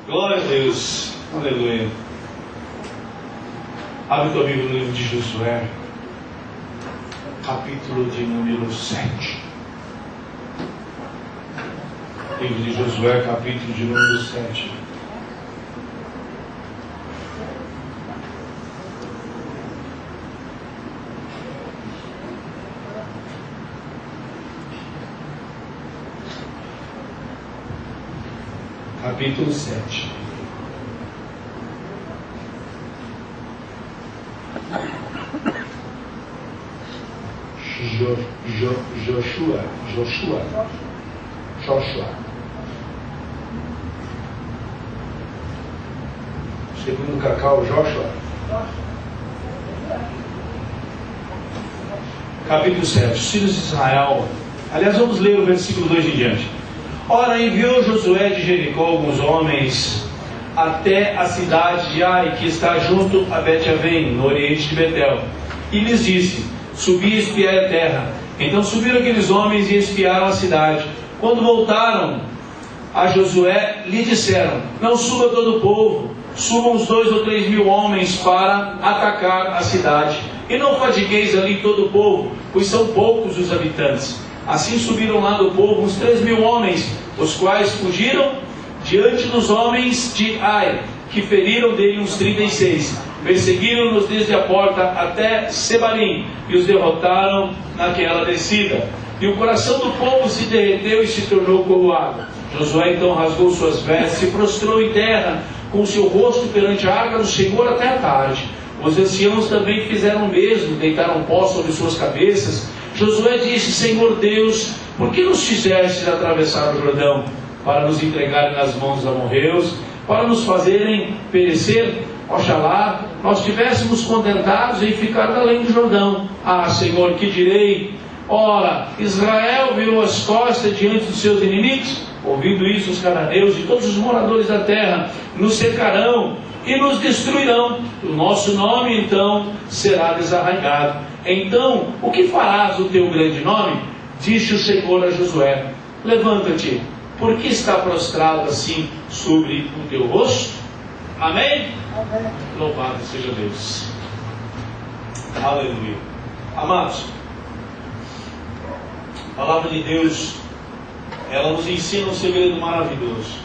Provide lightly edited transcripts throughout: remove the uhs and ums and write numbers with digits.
Glória a Deus. Aleluia. Abre tua Bíblia no livro de Josué, capítulo de número 7. Livro de Josué, capítulo de número 7. Capítulo 7. Joshua. Segundo Cacau, Joshua. Capítulo 7. Os filhos de Israel. Aliás, vamos ler o versículo 2 em diante. Ora, enviou Josué de Jericó alguns homens até a cidade de Ai, que está junto a Bet-Aven, no oriente de Betel. E lhes disse: subi e espiai a terra. Então subiram aqueles homens e espiaram a cidade. Quando voltaram a Josué, lhe disseram: não suba todo o povo, subam uns 2 ou 3 mil homens para atacar a cidade. E não fadigueis ali todo o povo, pois são poucos os habitantes. Assim subiram lá do povo uns 3 mil homens, os quais fugiram diante dos homens de Ai, que feriram dele uns 36. Perseguiram-nos desde a porta até Sebarim, e os derrotaram naquela descida. E o coração do povo se derreteu e se tornou coroado. Josué então rasgou suas vestes e prostrou em terra, com o seu rosto perante a arca do Senhor até a tarde. Os anciãos também fizeram o mesmo, deitaram pó sobre suas cabeças. Josué disse: Senhor Deus, por que nos fizestes atravessar o Jordão? Para nos entregarem nas mãos dos amorreus, para nos fazerem perecer? Oxalá nós estivéssemos contentados em ficar além do Jordão. Ah, Senhor, que direi? Ora, Israel virou as costas diante dos seus inimigos. Ouvindo isso, os cananeus e todos os moradores da terra nos cercarão e nos destruirão. O nosso nome então será desarraigado. Então, o que farás do teu grande nome? Disse o Senhor a Josué: levanta-te, porque está prostrado assim sobre o teu rosto. Amém? Amém. Louvado seja Deus. Aleluia. Amados, a palavra de Deus, ela nos ensina um segredo maravilhoso.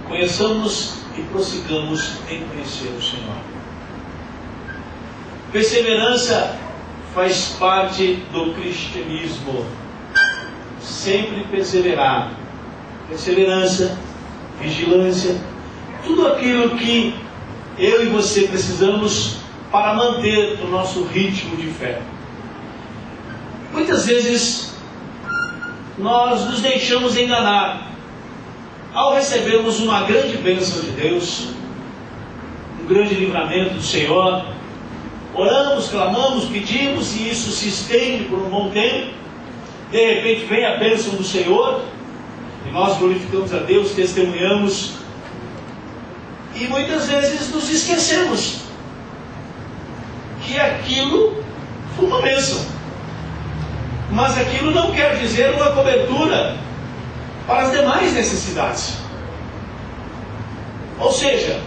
Conheçamos e prossigamos em conhecer o Senhor. Perseverança faz parte do cristianismo. Sempre perseverar. Perseverança, vigilância, tudo aquilo que eu e você precisamos para manter o nosso ritmo de fé. Muitas vezes nós nos deixamos enganar ao recebermos uma grande bênção de Deus, um grande livramento do Senhor. Oramos, clamamos, pedimos, e isso se estende por um bom tempo. De repente vem a bênção do Senhor, e nós glorificamos a Deus, testemunhamos, e muitas vezes nos esquecemos que aquilo foi uma bênção. Mas aquilo não quer dizer uma cobertura para as demais necessidades. Ou seja,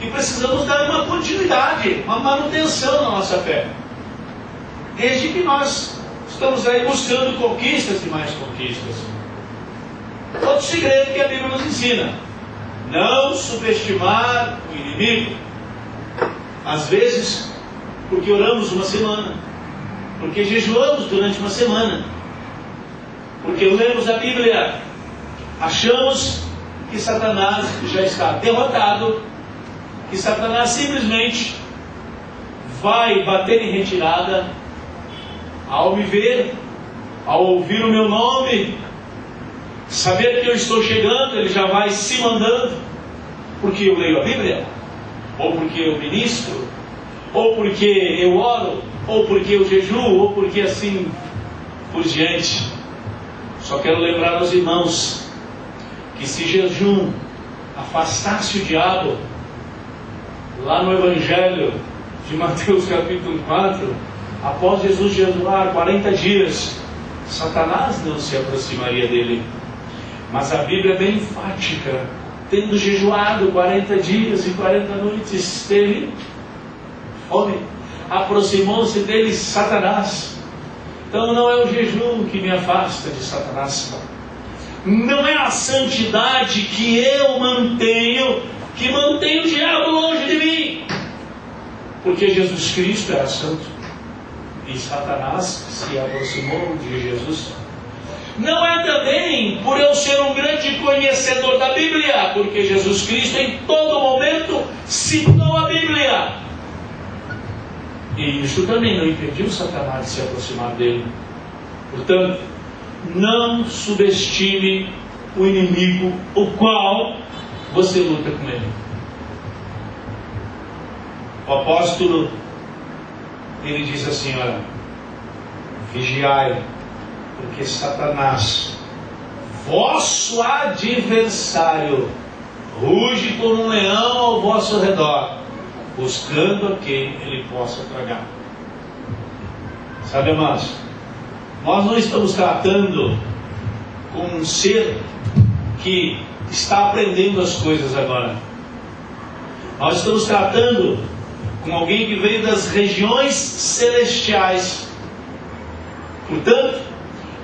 que precisamos dar uma continuidade, uma manutenção na nossa fé. Desde que nós estamos aí buscando conquistas e mais conquistas. Outro segredo que a Bíblia nos ensina: não subestimar o inimigo. Às vezes, porque oramos uma semana, porque jejuamos durante uma semana, porque lemos a Bíblia, achamos que Satanás já está derrotado, que Satanás simplesmente vai bater em retirada ao me ver, ao ouvir o meu nome, saber que eu estou chegando, ele já vai se mandando, porque eu leio a Bíblia, ou porque eu ministro, ou porque eu oro, ou porque eu jejuo, ou porque assim por diante. Só quero lembrar aos irmãos que se jejum afastasse o diabo, lá no Evangelho de Mateus capítulo 4, após Jesus jejuar 40 dias, Satanás não se aproximaria dele. Mas a Bíblia é bem enfática tendo jejuado 40 dias e 40 noites, teve fome. Aproximou-se dele Satanás. Então não é o jejum que me afasta de Satanás. Não é a santidade que eu mantenho, que mantém o diabo longe de mim. Porque Jesus Cristo era santo. E Satanás se aproximou de Jesus. Não é também por eu ser um grande conhecedor da Bíblia, porque Jesus Cristo em todo momento citou a Bíblia. E isso também não impediu Satanás de se aproximar dele. Portanto, não subestime o inimigo, o qual você luta com ele. O apóstolo, ele diz assim, olha, vigiai, porque Satanás, vosso adversário, ruge como um leão ao vosso redor, buscando a quem ele possa tragar. Sabe, amados, nós não estamos tratando com um ser que está aprendendo as coisas agora. Nós estamos tratando com alguém que veio das regiões celestiais. Portanto,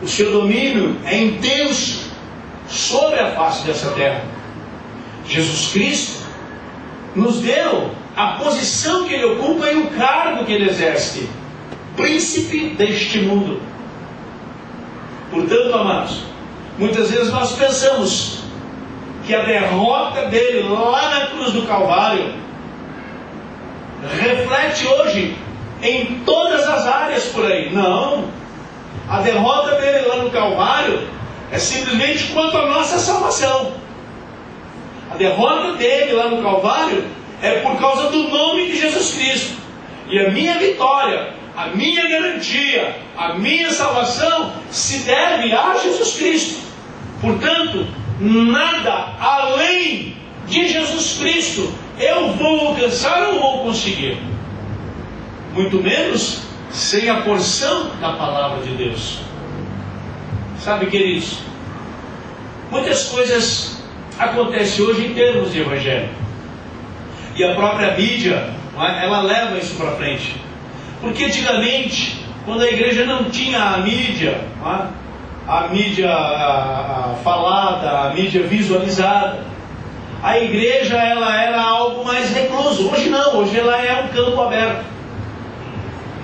o seu domínio é intenso sobre a face dessa terra. Jesus Cristo nos deu a posição que ele ocupa e o cargo que ele exerce. Príncipe deste mundo. Portanto, amados, muitas vezes nós pensamos que a derrota dele lá na cruz do Calvário reflete hoje em todas as áreas por aí. Não. A derrota dele lá no Calvário é simplesmente quanto à nossa salvação. A derrota dele lá no Calvário é por causa do nome de Jesus Cristo. E a minha vitória, a minha garantia, a minha salvação se deve a Jesus Cristo. Portanto, nada além de Jesus Cristo eu vou alcançar ou vou conseguir. Muito menos sem a porção da palavra de Deus. Sabe, queridos, muitas coisas acontecem hoje em termos de evangelho. E a própria mídia, ela leva isso para frente. Porque antigamente, quando a igreja não tinha a mídia, a mídia falada, a mídia visualizada, a igreja ela era algo mais recluso. Hoje não, hoje ela é um campo aberto.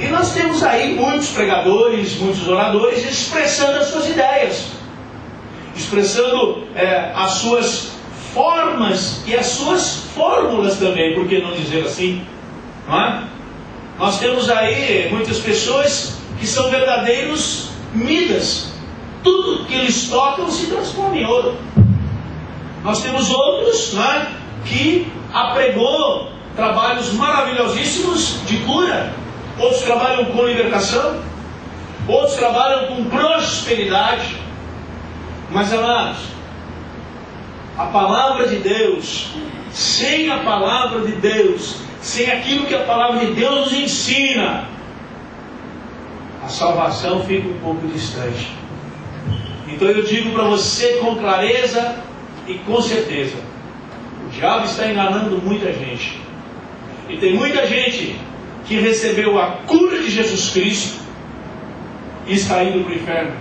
E nós temos aí muitos pregadores, muitos oradores expressando as suas ideias, expressando as suas formas e as suas fórmulas também, por que não dizer assim? Não é? Nós temos aí muitas pessoas que são verdadeiros Midas. Tudo que eles tocam se transforma em ouro. Nós temos outros, que apregou trabalhos maravilhosíssimos de cura. Outros trabalham com libertação. Outros trabalham com prosperidade. Mas, amados, a palavra de Deus, sem a palavra de Deus, sem aquilo que a palavra de Deus nos ensina, a salvação fica um pouco distante. Então eu digo para você com clareza e com certeza, o diabo está enganando muita gente. E tem muita gente que recebeu a cura de Jesus Cristo e está indo para o inferno.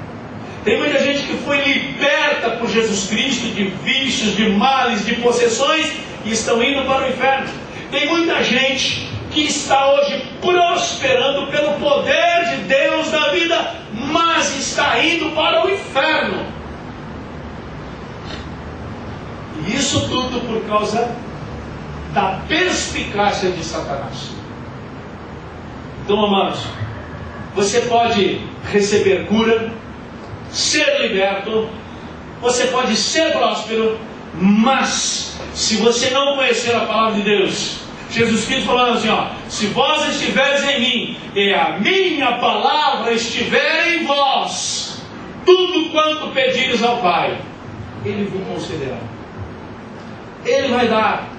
Tem muita gente que foi liberta por Jesus Cristo de vícios, de males, de possessões e estão indo para o inferno. Tem muita gente que está hoje prosperando pelo poder de Deus na vida, mas está indo para o inferno. E isso tudo por causa da perspicácia de Satanás. Então, amados, você pode receber cura, ser liberto, você pode ser próspero, mas se você não conhecer a palavra de Deus, Jesus Cristo falando assim, se vós estiveres em mim e a minha palavra estiver em vós, tudo quanto pedires ao Pai, Ele vos concederá. Ele vai dar.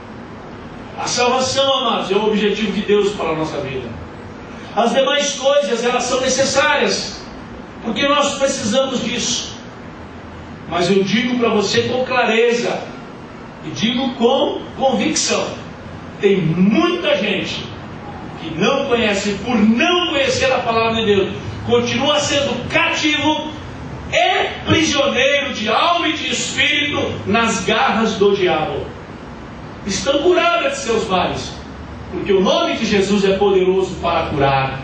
A salvação, amados, é o objetivo de Deus para a nossa vida. As demais coisas, elas são necessárias, porque nós precisamos disso. Mas eu digo para você com clareza, E digo com convicção: tem muita gente que não conhece, por não conhecer a palavra de Deus, continua sendo cativo e prisioneiro de alma e de espírito nas garras do diabo. Estão curados de seus males, porque o nome de Jesus é poderoso para curar.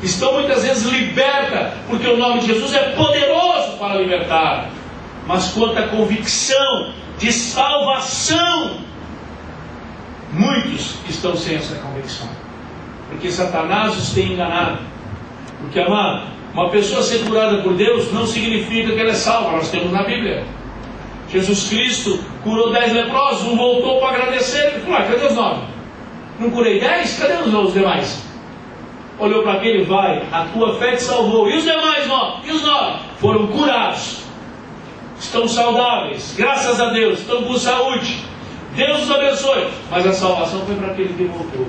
Estão muitas vezes libertas, porque o nome de Jesus é poderoso para libertar. Mas quanto à convicção de salvação, muitos estão sem essa convicção, porque Satanás os tem enganado. Porque, amado, uma pessoa ser curada por Deus não significa que ela é salva. Nós temos na Bíblia: Jesus Cristo curou 10 leprosos, um voltou para agradecer. Ele falou: cadê os 9? Não curei 10? Cadê os demais? Olhou para aquele: vai, a tua fé te salvou. E os demais 9? E os 9? Foram curados, estão saudáveis, graças a Deus, estão com saúde. Deus os abençoe. Mas a salvação foi para aquele que voltou.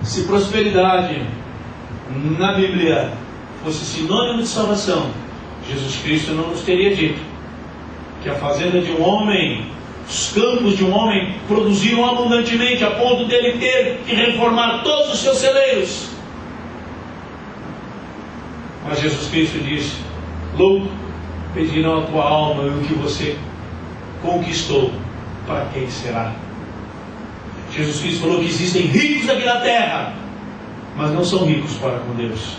Se prosperidade na Bíblia fosse sinônimo de salvação, Jesus Cristo não nos teria dito que a fazenda de um homem, os campos de um homem produziram abundantemente, a ponto dele ter que reformar todos os seus celeiros. Mas Jesus Cristo disse: louco, pedirão a tua alma, e o que você conquistou, para quem será? Jesus Cristo falou que existem ricos aqui na terra, mas não são ricos para com Deus.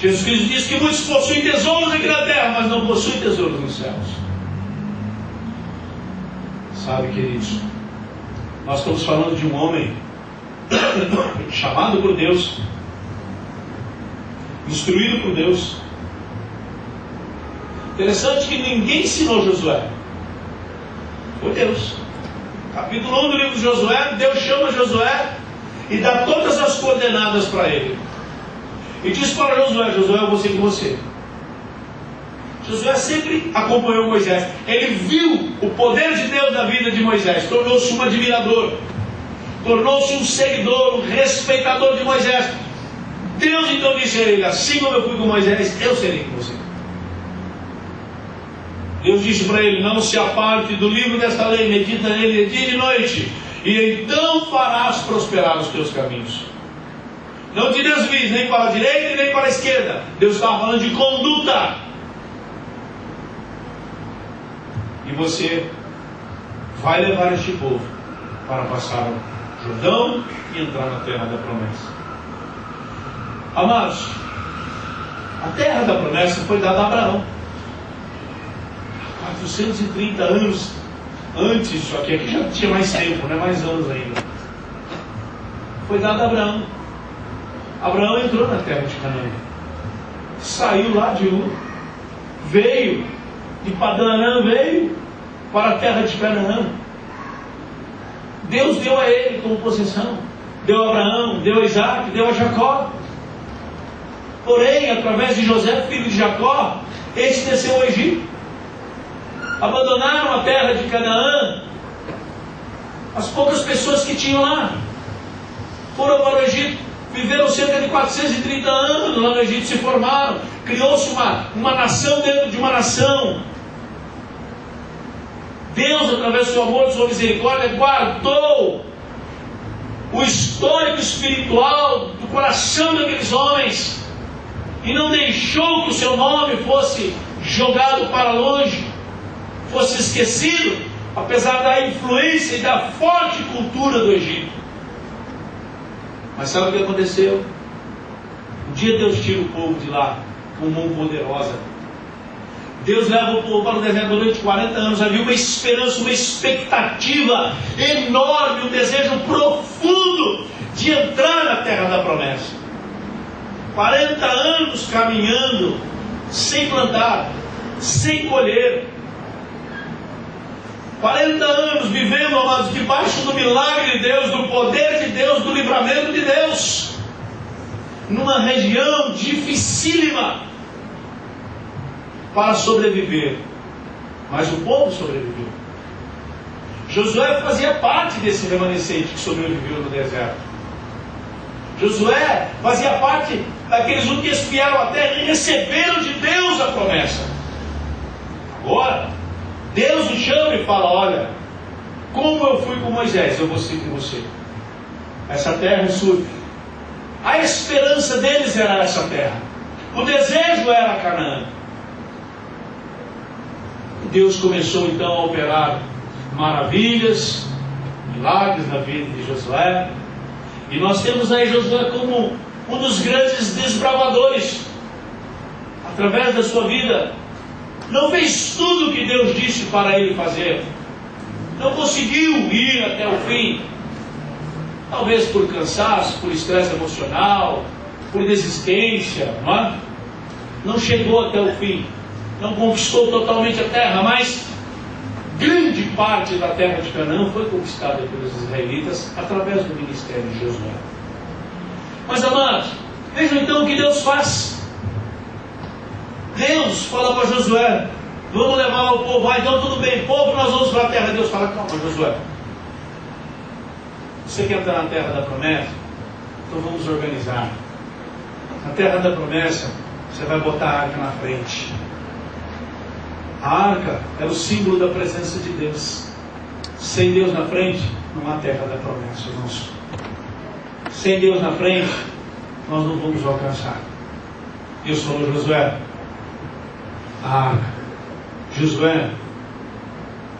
Jesus Cristo disse que muitos possuem tesouros aqui na terra, mas não possuem tesouros nos céus. Sabe, queridos, nós estamos falando de um homem chamado por Deus, instruído por Deus. Interessante que ninguém ensinou Josué, foi Deus. Capítulo 1 do livro de Josué, Deus chama Josué e dá todas as coordenadas para ele. E diz para Josué: Josué, eu vou ser com você. Josué sempre acompanhou Moisés. Ele viu o poder de Deus na vida de Moisés. Tornou-se um admirador. Tornou-se um seguidor, um respeitador de Moisés. Deus então disse a ele: assim como eu fui com Moisés, eu serei com você. Deus disse para ele: não se aparte do livro desta lei, medita nele dia e noite, e então farás prosperar os teus caminhos. Não te desvies nem para a direita nem para a esquerda. Deus estava falando de conduta. E você vai levar este povo para passar o Jordão e entrar na terra da promessa. Amados, a terra da promessa foi dada a Abraão 430 anos antes. Só que aqui já tinha mais tempo, mais anos ainda. Foi dada a Abraão. Abraão entrou na terra de Canaã, saiu lá de Ur, veio de Padã-Arã, veio para a terra de Canaã. Deus deu a ele como possessão, deu a Abraão, deu a Isaac, deu a Jacó. Porém, através de José, filho de Jacó, este desceu ao Egito. Abandonaram a terra de Canaã. As poucas pessoas que tinham lá foram para o Egito. Viveram cerca de 430 anos lá no Egito, se formaram. Criou-se uma nação dentro de uma nação. Deus, através do seu amor, de sua misericórdia, guardou o histórico espiritual do coração daqueles homens e não deixou que o seu nome fosse jogado para longe, fosse esquecido, apesar da influência e da forte cultura do Egito. Mas sabe o que aconteceu? Um dia Deus tira o povo de lá com mão poderosa. Deus leva o povo para o deserto durante 40 anos. Havia uma esperança, uma expectativa enorme, um desejo profundo de entrar na terra da promessa. 40 anos caminhando, sem plantar, sem colher. 40 anos vivendo, amados, debaixo do milagre de Deus, do poder de Deus, do livramento de Deus, numa região dificílima para sobreviver. Mas o povo sobreviveu. Josué fazia parte desse remanescente que sobreviveu no deserto. Josué fazia parte daqueles que espiaram a terra e receberam de Deus a promessa. Agora, Deus o chama e fala: olha, como eu fui com Moisés, eu vou ser com você. Essa terra é sua. A esperança deles era essa terra. O desejo era Canaã. Deus começou então a operar maravilhas, milagres na vida de Josué. E nós temos aí Josué como um dos grandes desbravadores. Através da sua vida, não fez tudo o que Deus disse para ele fazer. Não conseguiu ir até o fim. Talvez por cansaço, por estresse emocional, por desistência, não é? Não chegou até o fim. Não conquistou totalmente a terra, mas grande parte da terra de Canaã foi conquistada pelos israelitas através do ministério de Josué. Mas, amados, vejam então o que Deus faz. Deus fala para Josué: vamos levar o povo. Ah, então tudo bem, povo, nós vamos para a terra. Deus fala: calma, Josué, você quer entrar na terra da promessa? Então vamos organizar. Na terra da promessa, você vai botar a arca na frente. A arca é o símbolo da presença de Deus. Sem Deus na frente, não há terra da promessa, irmãos. Sem Deus na frente, nós não vamos alcançar. Deus falou: Josué, a arca. Josué,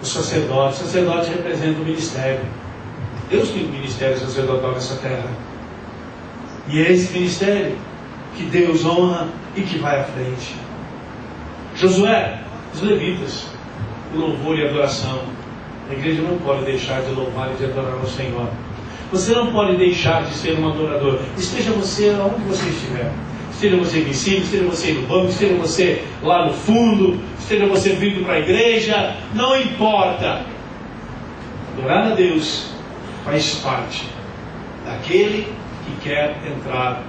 o sacerdote. O sacerdote representa o ministério. Deus tem um ministério sacerdotal nessa terra. E é esse ministério que Deus honra e que vai à frente. Josué, os levitas, o louvor e a adoração. A igreja não pode deixar de louvar e de adorar o Senhor. Você não pode deixar de ser um adorador. Esteja você onde você estiver. Esteja você aqui em cima, esteja você no banco, esteja você lá no fundo, esteja você vindo para a igreja, não importa. Adorar a Deus faz parte daquele que quer entrar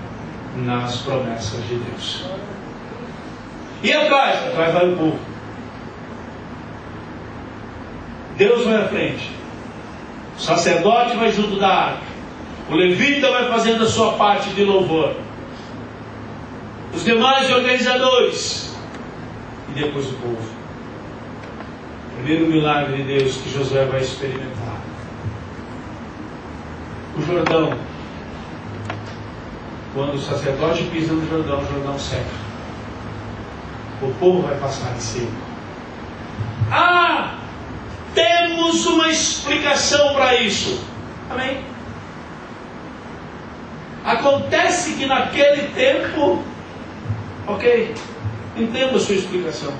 nas promessas de Deus. E atrás? Atrás vai o povo. Deus vai à frente. O sacerdote vai junto da arca. O levita vai fazendo a sua parte de louvor. Os demais organizadores. E depois o povo. O primeiro milagre de Deus que Josué vai experimentar. O Jordão. Quando o sacerdote pisa no Jordão, o Jordão seca. O povo vai passar em seco. Temos uma explicação para isso. Amém? Acontece que naquele tempo, ok, entendo a sua explicação.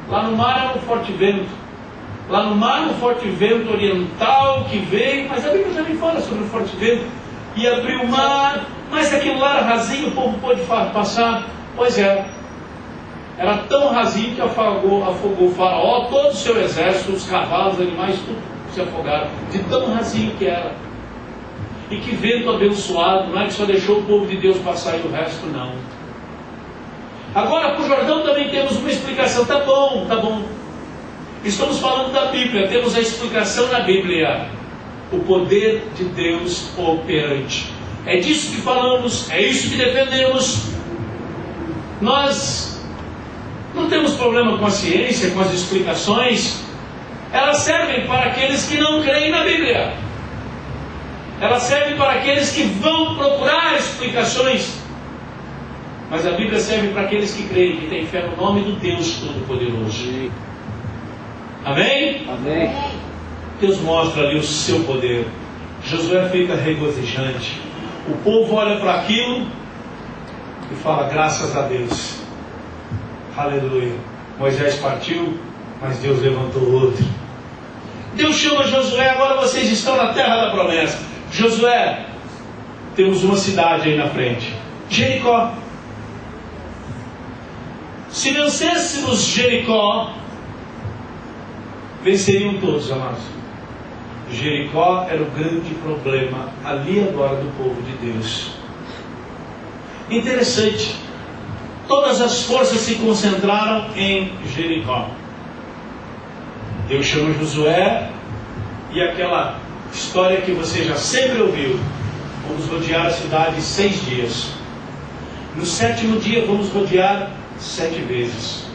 Lá no mar era um forte vento. Lá no mar um forte vento oriental que veio, mas a Bíblia também fala sobre o forte vento. E abriu o mar, mas aquilo lá era rasinho, o povo pôde passar. Pois é. Era tão rasinho que afogou o faraó, todo o seu exército, os cavalos, os animais, tudo se afogaram. De tão rasinho que era. E que vento abençoado, não é que só deixou o povo de Deus passar e o resto não. Agora, para o Jordão também temos uma explicação. Tá bom, tá bom. Estamos falando da Bíblia, temos a explicação na Bíblia. O poder de Deus operante. É disso que falamos, é isso que defendemos. Nós não temos problema com a ciência, com as explicações. Elas servem para aqueles que não creem na Bíblia. Elas servem para aqueles que vão procurar explicações. Mas a Bíblia serve para aqueles que creem, que têm fé no nome do Deus Todo-Poderoso. Amém? Amém. Deus mostra ali o seu poder. Josué fica regozijante. O povo olha para aquilo e fala: graças a Deus. Aleluia. Moisés partiu, mas Deus levantou outro. Deus chama Josué: agora vocês estão na terra da promessa. Josué, temos uma cidade aí na frente, Jericó. Se vencêssemos Jericó, venceriam todos, amados. Jericó era o grande problema ali agora do povo de Deus. Interessante. Todas as forças se concentraram em Jericó. Deus chama Josué e aquela história que você já sempre ouviu: vamos rodear a cidade em 6 dias. No 7º dia vamos rodear 7 vezes.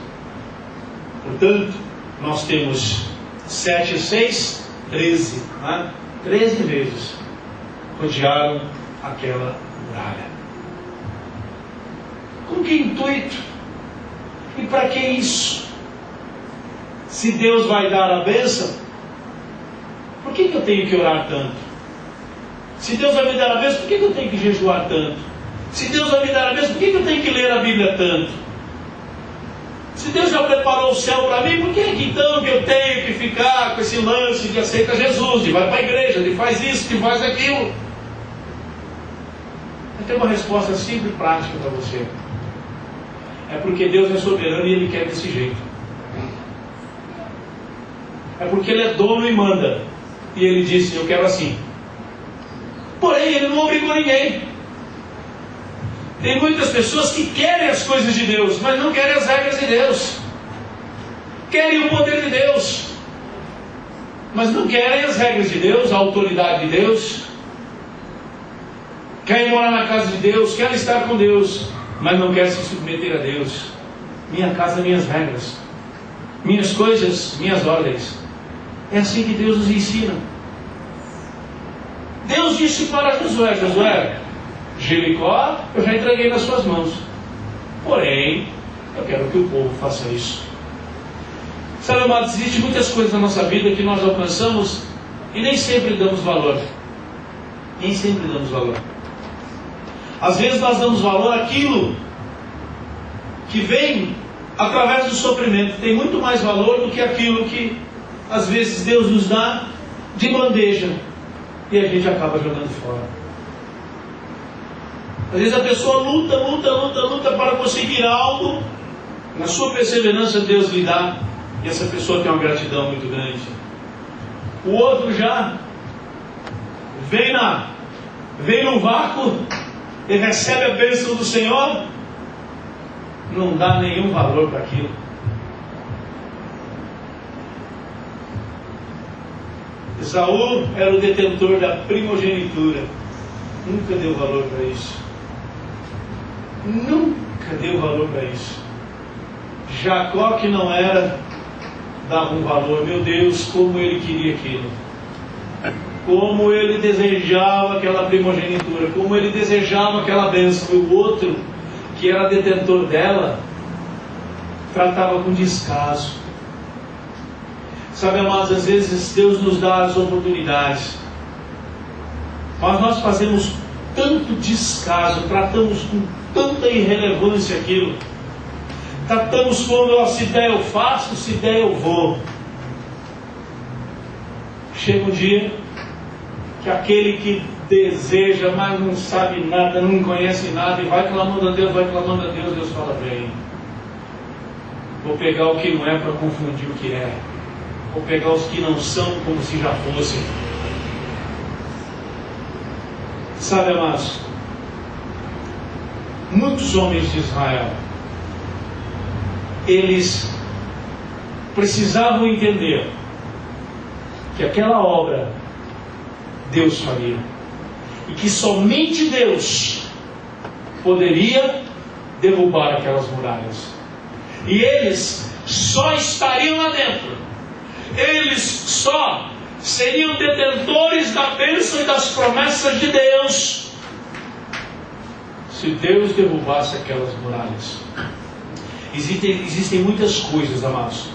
Portanto, nós temos 7 e 6, 13. Né? 13 vezes rodearam aquela muralha. Com que intuito? E para que isso? Se Deus vai dar a bênção, por que eu tenho que orar tanto? Se Deus vai me dar a bênção, por que eu tenho que jejuar tanto? Se Deus vai me dar a bênção, por que eu tenho que ler a Bíblia tanto? Se Deus já preparou o céu para mim, por que então que eu tenho que ficar com esse lance de aceita Jesus, de vai para a igreja, de faz isso, de faz aquilo? Eu tenho uma resposta simples e prática para você. É porque Deus é soberano e Ele quer desse jeito. É porque Ele é dono e manda. E Ele disse, eu quero assim. Porém, Ele não obrigou ninguém. Tem muitas pessoas que querem as coisas de Deus, mas não querem as regras de Deus. Querem o poder de Deus, mas não querem as regras de Deus, a autoridade de Deus. Querem morar na casa de Deus, querem estar com Deus, mas não querem se submeter a Deus. Minha casa, minhas regras. Minhas coisas, minhas ordens. É assim que Deus nos ensina. Deus disse para Josué, Josué, Jericó eu já entreguei nas suas mãos. Porém, eu quero que o povo faça isso. Sabe, amados, existem muitas coisas na nossa vida que nós alcançamos e nem sempre damos valor. Nem sempre damos valor. Às vezes nós damos valor àquilo que vem através do sofrimento. Tem muito mais valor do que aquilo que às vezes Deus nos dá de bandeja e a gente acaba jogando fora. Às vezes a pessoa luta para conseguir algo. Na sua perseverança Deus lhe dá, e essa pessoa tem uma gratidão muito grande. O outro já vem no vácuo e recebe a bênção do Senhor, não dá nenhum valor para aquilo. Esaú era o detentor da primogenitura, nunca deu valor para isso. Nunca deu valor para isso. Jacó, que não era, dava um valor. Meu Deus, como ele queria aquilo. Como ele desejava aquela primogenitura. Como ele desejava aquela bênção. E o outro, que era detentor dela, tratava com descaso. Sabe, amados, às vezes Deus nos dá as oportunidades, mas nós fazemos tanto descaso, tratamos com tanta irrelevância aquilo. Tratamos como, se der eu faço, se der eu vou. Chega um dia que aquele que deseja, mas não sabe nada, não conhece nada, e vai clamando a Deus, Deus fala bem. Vou pegar o que não é para confundir o que é. Vou pegar os que não são como se já fossem. Sabe, amados, muitos homens de Israel, eles precisavam entender que aquela obra Deus faria, e que somente Deus poderia derrubar aquelas muralhas, e eles só estariam lá dentro, eles só seriam detentores da bênção e das promessas de Deus se Deus derrubasse aquelas muralhas. Existem muitas coisas, amados,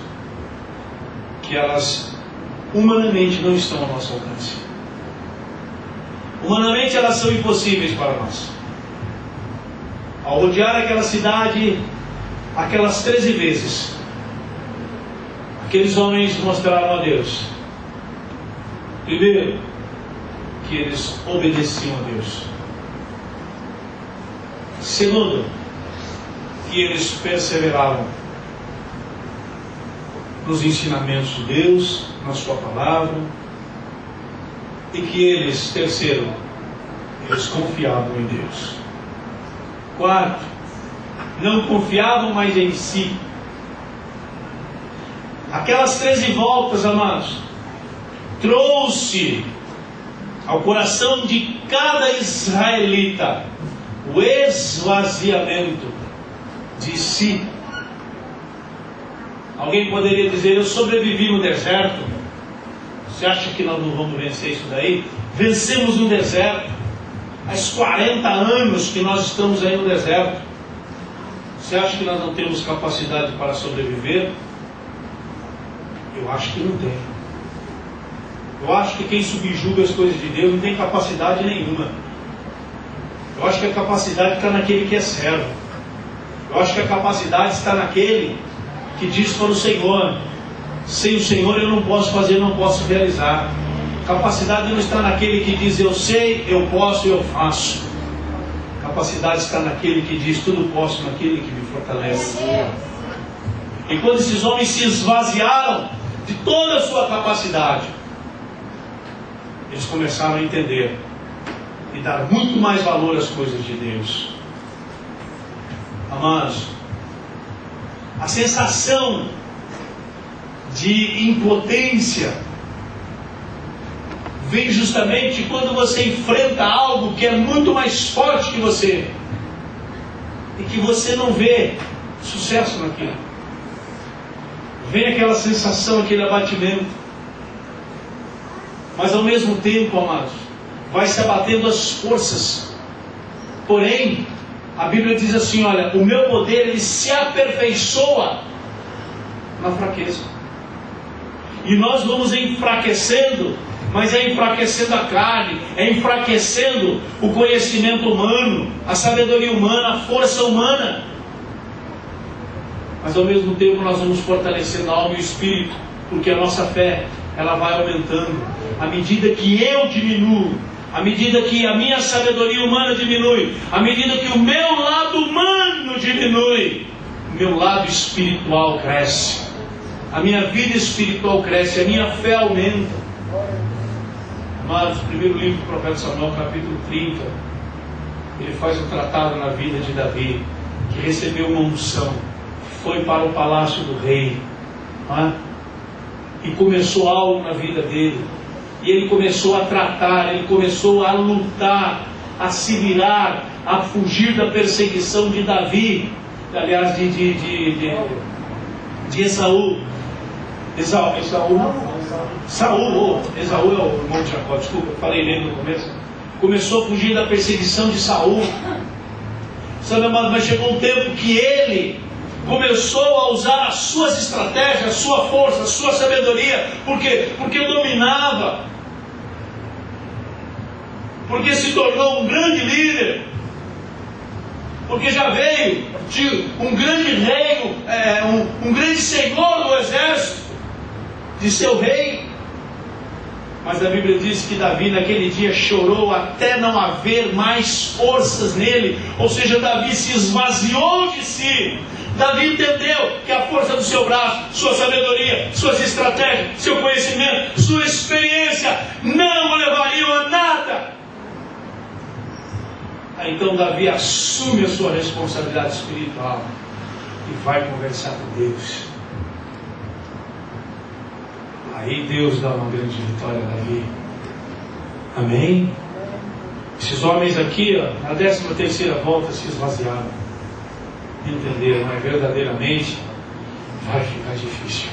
que elas humanamente não estão ao nosso alcance. Humanamente elas são impossíveis para nós. Ao rodear aquela cidade, aquelas 13 vezes, aqueles homens mostraram a Deus, primeiro, que eles obedeciam a Deus. Segundo, que eles perseveravam nos ensinamentos de Deus, na sua palavra, e que eles, terceiro, eles confiavam em Deus. Quarto, não confiavam mais em si. Aquelas 13 voltas, amados, trouxe ao coração de cada israelita o esvaziamento de si. Alguém poderia dizer: eu sobrevivi no deserto. Você acha que nós não vamos vencer isso daí? Vencemos no deserto. Faz 40 anos que nós estamos aí no deserto. Você acha que nós não temos capacidade para sobreviver? Eu acho que não tem. Eu acho que quem subjuga as coisas de Deus não tem capacidade nenhuma. Eu acho que a capacidade está naquele que é servo. Eu acho que a capacidade está naquele que diz para o Senhor: sem o Senhor eu não posso fazer, não posso realizar. Capacidade não está naquele que diz: eu sei, eu posso e eu faço. Capacidade está naquele que diz: tudo posso naquele que me fortalece. E quando esses homens se esvaziaram de toda a sua capacidade, eles começaram a entender e dar muito mais valor às coisas de Deus. Amados, a sensação de impotência vem justamente quando você enfrenta algo que é muito mais forte que você e que você não vê sucesso naquilo. Vem aquela sensação, aquele abatimento. Mas ao mesmo tempo, amados, vai se abatendo as forças. Porém, a Bíblia diz assim: olha, o meu poder ele se aperfeiçoa na fraqueza. E nós vamos enfraquecendo, mas é enfraquecendo a carne, é enfraquecendo o conhecimento humano, a sabedoria humana, a força humana. Mas ao mesmo tempo nós vamos fortalecendo a alma e o espírito, porque a nossa fé, ela vai aumentando. À medida que eu diminuo, à medida que a minha sabedoria humana diminui, à medida que o meu lado humano diminui, o meu lado espiritual cresce. A minha vida espiritual cresce, a minha fé aumenta. Amados, primeiro livro do profeta Samuel, capítulo 30, ele faz um tratado na vida de Davi, que recebeu uma unção, foi para o palácio do rei, e começou algo na vida dele, e ele começou a tratar, ele começou a lutar, a se virar, a fugir da perseguição de Davi, aliás, de Esaú. Saul é o irmão de Jacó, desculpa, falei nele no começo. Começou a fugir da perseguição de Saul. Sabe, amado, mas chegou um tempo que ele começou a usar as suas estratégias, a sua força, a sua sabedoria. Por quê? Porque dominava. Porque se tornou um grande líder. Porque já veio de um grande rei, um grande senhor do exército, de seu rei. Mas a Bíblia diz que Davi naquele dia chorou até não haver mais forças nele. Ou seja, Davi se esvaziou de si. Davi entendeu que a força do seu braço, sua sabedoria, suas estratégias, seu conhecimento, sua experiência não o levariam a nada. Então Davi assume a sua responsabilidade espiritual e vai conversar com Deus. Aí Deus dá uma grande vitória a Davi. Amém? Esses homens aqui, na 13ª volta, se esvaziaram. Entenderam, mas verdadeiramente vai ficar difícil.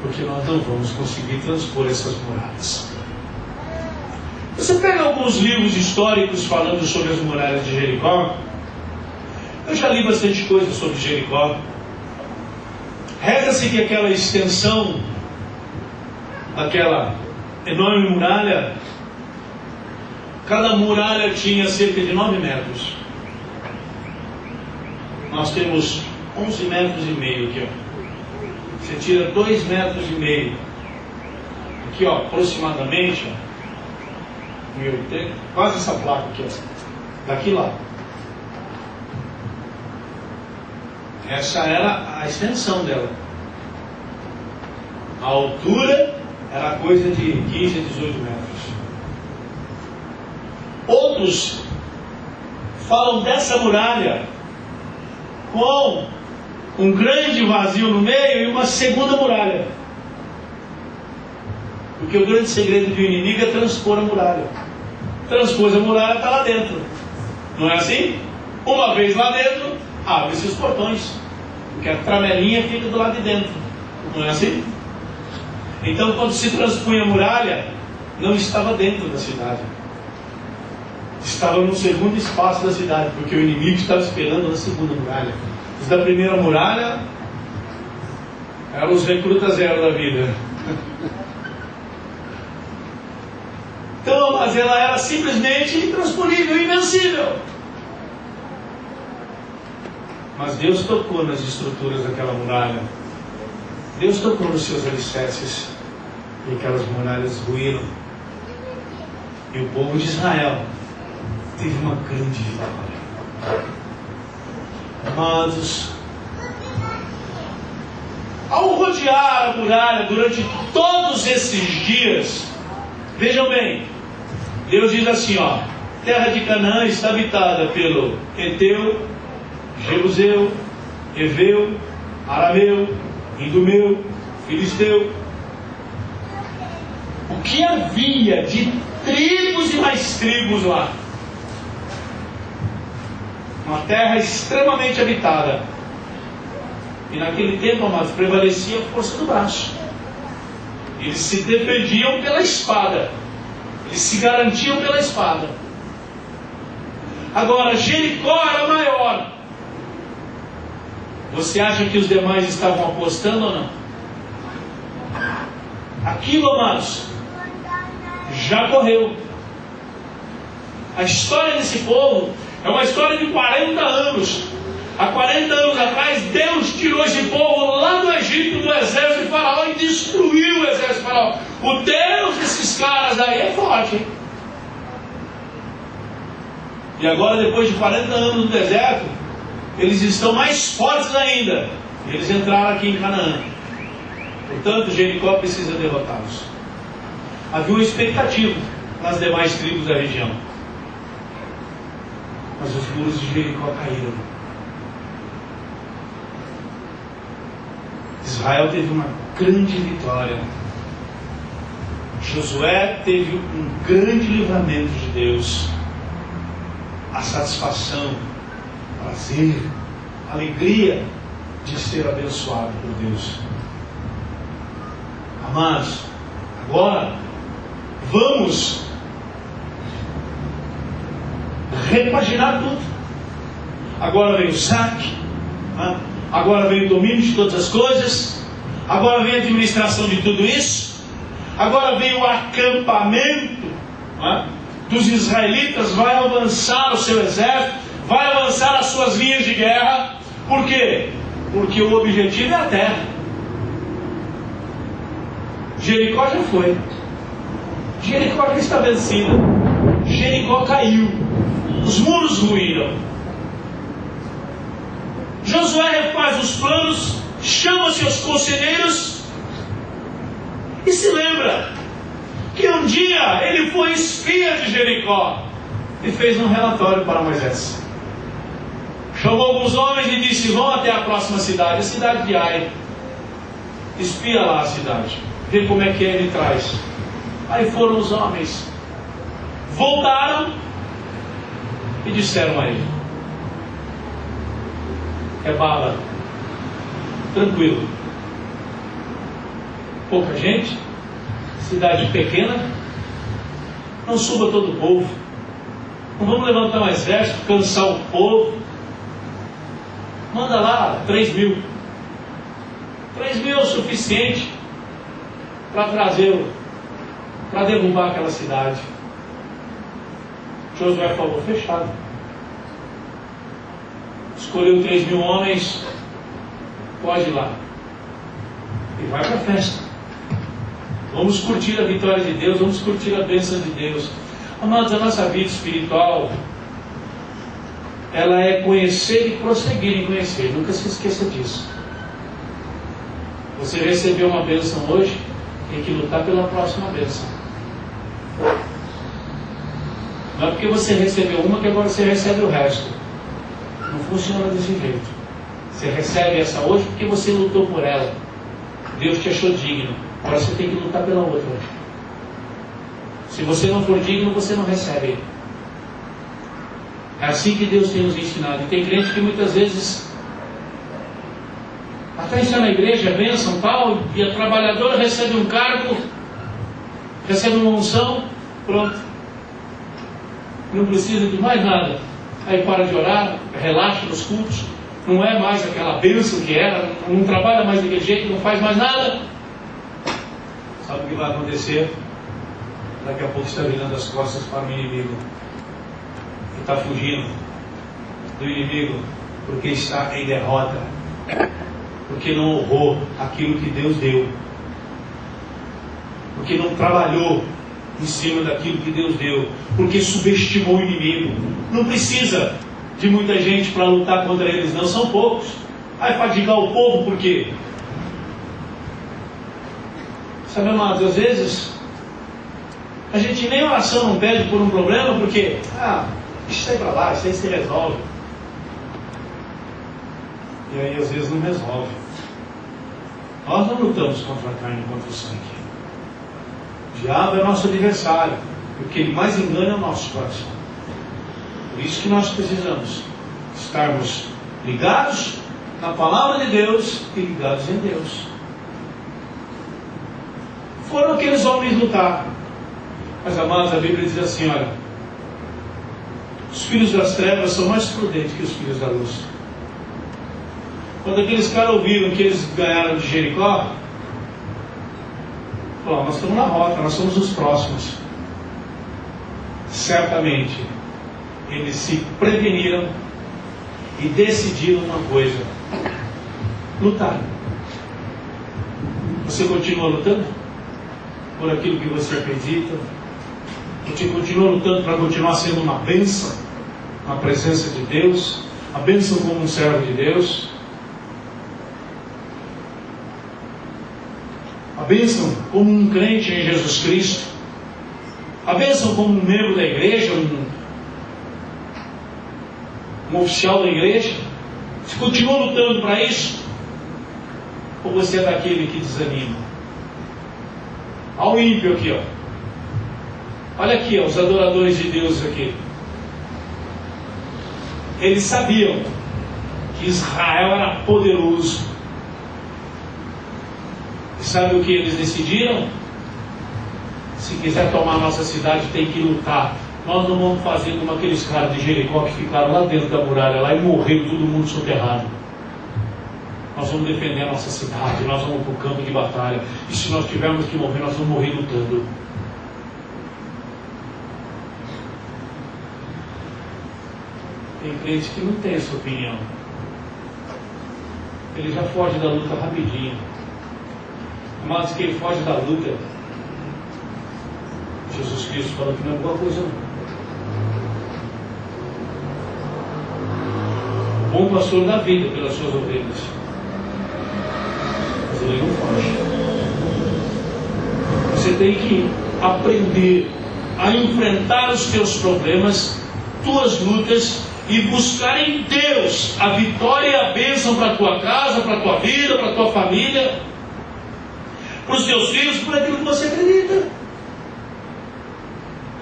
Porque nós não vamos conseguir transpor essas muralhas. Você pega alguns livros históricos falando sobre as muralhas de Jericó. Eu já li bastante coisa sobre Jericó. Reza-se que aquela extensão daquela enorme muralha, cada muralha tinha cerca de 9 metros. Nós temos 11 metros e meio aqui, ó. Você tira 2 metros e meio aqui, ó, aproximadamente, ó, 1080, quase essa placa aqui, ó, daqui lá. Essa era a extensão dela. A altura era coisa de 15 a 18 metros. Outros falam dessa muralha com um grande vazio no meio e uma segunda muralha. Porque o grande segredo do inimigo é transpor a muralha. Transpôs a muralha, está lá dentro. Não é assim? Uma vez lá dentro, abre-se os portões. porque a tramelinha fica do lado de dentro, não é assim? Então, quando se transpunha a muralha, não estava dentro da cidade, estava no segundo espaço da cidade, porque o inimigo estava esperando na segunda muralha. Os da primeira muralha eram os recrutas zero da vida. Então, mas ela era simplesmente intransponível, invencível. Mas Deus tocou nas estruturas daquela muralha. Deus tocou nos seus alicerces. E aquelas muralhas ruíram. E o povo de Israel teve uma grande vitória. Amados, ao rodear a muralha durante todos esses dias, vejam bem, Deus diz assim, ó: terra de Canaã está habitada pelo Eteu, Jebuseu, Eveu, Arameu, Idumeu, Filisteu. O que havia de tribos e mais tribos lá? Uma terra extremamente habitada. E naquele tempo, amados, prevalecia a força do braço. Eles se defendiam pela espada. Eles se garantiam pela espada. Agora, Jericó era maior. Você acha que os demais estavam apostando ou não? Aquilo, amados, já correu. A história desse povo é uma história de 40 anos. Há 40 anos atrás, Deus tirou esse povo lá do Egito, do exército de Faraó, e destruiu o exército de Faraó. O Deus desses caras aí é forte, hein? E agora, depois de 40 anos no deserto, eles estão mais fortes ainda. Eles entraram aqui em Canaã. Portanto, Jericó precisa derrotá-los. Havia uma expectativa nas demais tribos da região. Mas os muros de Jericó caíram. Israel teve uma grande vitória. Josué teve um grande livramento de Deus. A satisfação, prazer, alegria de ser abençoado por Deus. Amados, agora vamos repaginar tudo. Agora vem o saque, agora vem o domínio de todas as coisas, agora vem a administração de tudo isso, agora vem o acampamento dos israelitas, vai avançar o seu exército, vai avançar as suas linhas de guerra. Por quê? Porque o objetivo é a terra. Jericó já foi, Jericó já está vencida, Jericó caiu, os muros ruíram. Josué refaz os planos, chama seus conselheiros e se lembra que um dia ele foi espia de Jericó e fez um relatório para Moisés. Chamou alguns homens e disse: vão até a próxima cidade, a cidade de Ai, espia lá a cidade, vê como é que ele traz. Aí foram os homens, voltaram e disseram a ele: é bala, tranquilo, pouca gente, cidade pequena, não suba todo o povo, não vamos levantar um exército, cansar o povo, manda lá 3.000. 3.000 é o suficiente para trazer, para derrubar aquela cidade. Josué falou: fechado. Escolheu 3.000 homens, pode ir lá e vai para a festa. Vamos curtir a vitória de Deus, vamos curtir a bênção de Deus. Amados, a nossa vida espiritual, ela é conhecer e prosseguir em conhecer. Nunca se esqueça disso. Você recebeu uma bênção hoje, tem que lutar pela próxima bênção. Não é porque você recebeu uma que agora você recebe o resto. Não funciona desse jeito. Você recebe essa hoje porque você lutou por ela. Deus te achou digno. Agora você tem que lutar pela outra. Se você não for digno, você não recebe. É assim que Deus tem nos ensinado. E tem crente que muitas vezes isso é na igreja, é bênção tal, e a trabalhadora recebe um cargo, recebe uma unção, pronto. Não precisa de mais nada. Aí para de orar, relaxa nos cultos, não é mais aquela bênção que era, não trabalha mais daquele jeito, não faz mais nada. Sabe o que vai acontecer? Daqui a pouco está virando as costas para o inimigo. E está fugindo do inimigo porque está em derrota. Porque não honrou aquilo que Deus deu. Porque não trabalhou em cima daquilo que Deus deu. Porque subestimou o inimigo. Não precisa de muita gente para lutar contra eles, não. São poucos. Vai fadigar o povo por quê? Sabe, amados, às vezes a gente nem oração não pede por um problema, porque isso aí para lá, isso aí se resolve. E aí às vezes não resolve. Nós não lutamos contra a carne e contra o sangue. O diabo é nosso adversário. E o que ele mais engana é o nosso coração. Por isso que nós precisamos estarmos ligados na palavra de Deus e ligados em Deus. Foram aqueles homens lutar. Mas, amados, a Bíblia diz assim, olha, os filhos das trevas são mais prudentes que os filhos da luz. Quando aqueles caras ouviram que eles ganharam de Jericó, falaram, nós estamos na rota, nós somos os próximos. Certamente, eles se preveniram e decidiram uma coisa: lutar. Você continua lutando por aquilo que você acredita? Você continua lutando para continuar sendo uma bênção na presença de Deus, a bênção como um servo de Deus, a bênção como um crente em Jesus Cristo, a bênção como um membro da igreja, um oficial da igreja? Você continua lutando para isso? Ou você é daquele que desanima? Olha o ímpio aqui, ó. Olha aqui, ó, os adoradores de Deus aqui. Eles sabiam que Israel era poderoso. E sabe o que eles decidiram? Se quiser tomar nossa cidade, tem que lutar. Nós não vamos fazer como aqueles caras de Jericó que ficaram lá dentro da muralha lá e morreram todo mundo soterrado. Nós vamos defender a nossa cidade, nós vamos para o campo de batalha. E se nós tivermos que morrer, nós vamos morrer lutando. Tem crente que não tem essa opinião. Ele já foge da luta rapidinho. Mas que ele foge da luta, Jesus Cristo falou que não é boa coisa não. O bom pastor dá vida pelas suas ovelhas, mas ele não foge. Você tem que aprender a enfrentar os teus problemas, tuas lutas, e buscar em Deus a vitória e a bênção para a tua casa, para a tua vida, para a tua família, para os teus filhos, por aquilo que você acredita.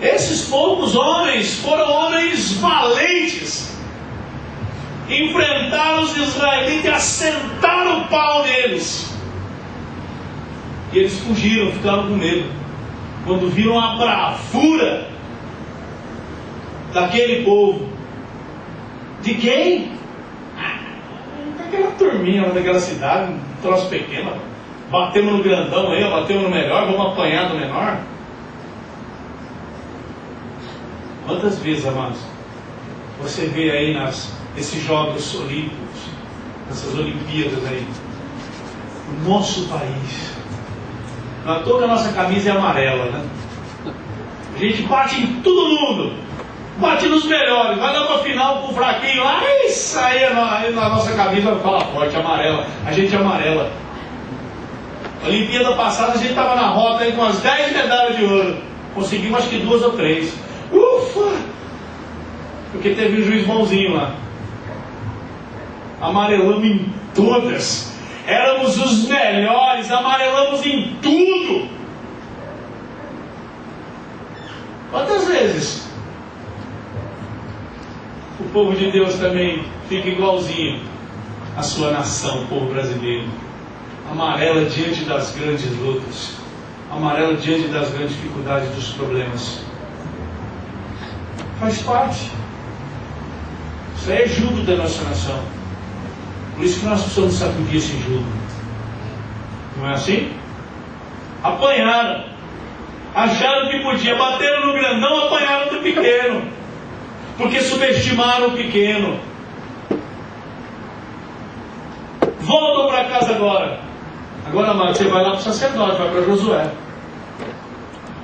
Esses poucos homens foram homens valentes. Enfrentaram os israelitas e assentaram o pau neles. E eles fugiram, ficaram com medo. Quando viram a bravura daquele povo. De quem? Daquela turminha daquela cidade, um troço pequeno. Batemos no grandão aí, batemos no melhor, vamos apanhar do menor. Quantas vezes, amados, você vê aí nesses Jogos Olímpicos, nessas Olimpíadas aí, o nosso país, na toda a nossa camisa é amarela, né? A gente bate em todo mundo, bate nos melhores, vai dar para final com o fraquinho lá, isso aí na nossa camisa fala forte, amarela, a gente é amarela. A Olimpíada passada a gente estava na rota aí com as 10 medalhas de ouro, conseguimos acho que 2 ou 3. Ufa! Porque teve um juiz bonzinho lá. Amarelamos em todas. Éramos os melhores, amarelamos em tudo. Quantas vezes o povo de Deus também fica igualzinho? a sua nação, o povo brasileiro. Amarela diante das grandes lutas. Amarela diante das grandes dificuldades, dos problemas. Faz parte. Isso aí é jugo da nossa nação. Por isso que nós precisamos sacudir esse jugo. Não é assim? Apanharam. Acharam que podia. Bateram no grandão, apanharam do pequeno. Porque subestimaram o pequeno. Voltam para casa agora. Agora, amado, você vai lá para o sacerdote, vai para Josué.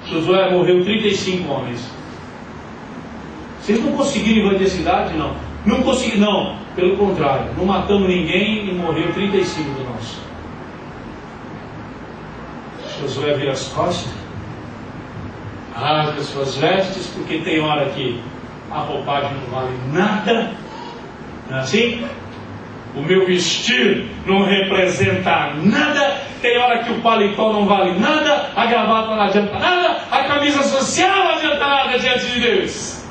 Josué morreu 35 homens. Vocês não conseguiram invadir a cidade? Não. Não conseguiram, não. Pelo contrário, não matamos ninguém e morreu 35 do nosso. Josué vira as costas, rasga suas vestes, porque tem hora que a roupagem não vale nada. Não é assim? O meu vestir não representa nada. Tem hora que o paletó não vale nada, a gravata não adianta nada, a camisa social não adianta nada diante de Deus.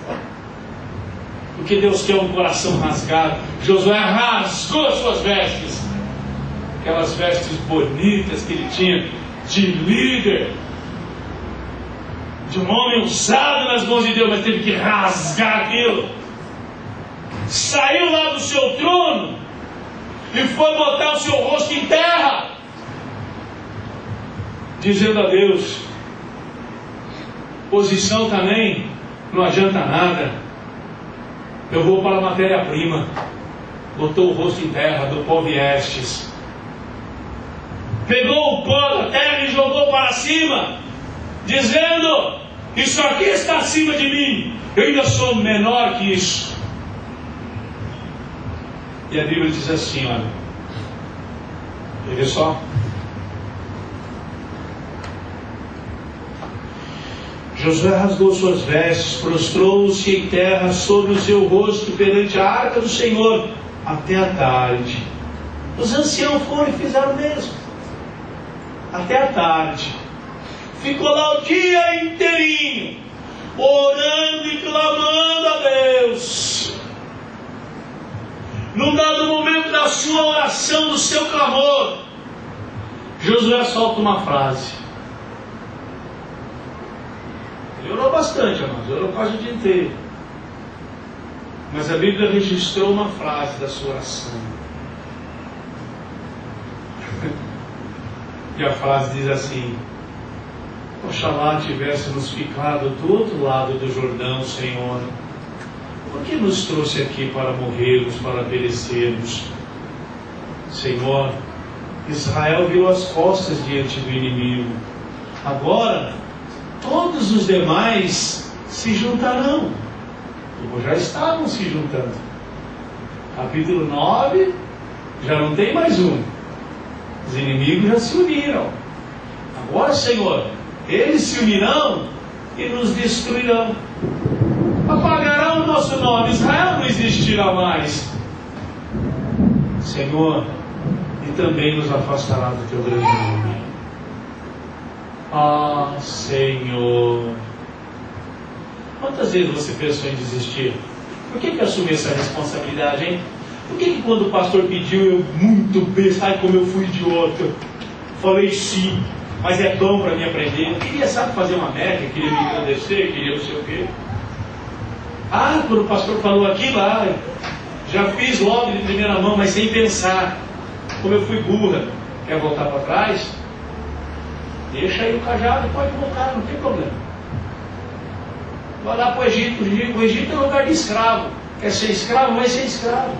Porque Deus quer um coração rasgado. Josué rasgou suas vestes, aquelas vestes bonitas que ele tinha de líder, de um homem usado nas mãos de Deus, mas teve que rasgar aquilo. Saiu lá do seu trono e foi botar o seu rosto em terra, dizendo a Deus: posição também não adianta nada, eu vou para a matéria-prima. Botou o rosto em terra, do pó viestes, pegou o pó da terra e jogou para cima, dizendo: isso aqui está acima de mim, eu ainda sou menor que isso. E a Bíblia diz assim, olha, vê só, Josué rasgou suas vestes, prostrou-se em terra sobre o seu rosto perante a arca do Senhor até a tarde. Os anciãos foram e fizeram o mesmo, até a tarde. Ficou lá o dia inteirinho, orando e clamando a Deus. Num dado momento da sua oração, do seu clamor, Josué solta uma frase. Ele orou bastante, amados, orou quase o dia inteiro. Mas a Bíblia registrou uma frase da sua oração. E a frase diz assim: oxalá tivéssemos ficado do outro lado do Jordão, Senhor. Por que nos trouxe aqui para morrermos, para perecermos? Senhor, Israel virou as costas diante do inimigo. Agora, todos os demais se juntarão. Como já estavam se juntando. Capítulo 9, já não tem mais um. Os inimigos já se uniram. Agora, Senhor, eles se unirão e nos destruirão. Apagarão o nosso nome. Israel não existirá mais. Senhor, e também nos afastará do teu grande nome. Ah, Senhor. Quantas vezes você pensou em desistir? Por que assumir essa responsabilidade, hein? Por que quando o pastor pediu, eu muito besta, ai como eu fui idiota, falei sim, mas é bom para mim aprender. Eu queria, sabe, fazer uma média, queria me engrandecer, queria não sei o quê. Ah, quando o pastor falou aquilo, já fiz logo de primeira mão, mas sem pensar. Como eu fui burra, quer voltar para trás? Deixa aí o cajado, pode voltar, não tem problema. Vai lá para o Egito. O Egito é um lugar de escravo. Quer ser escravo, vai ser escravo.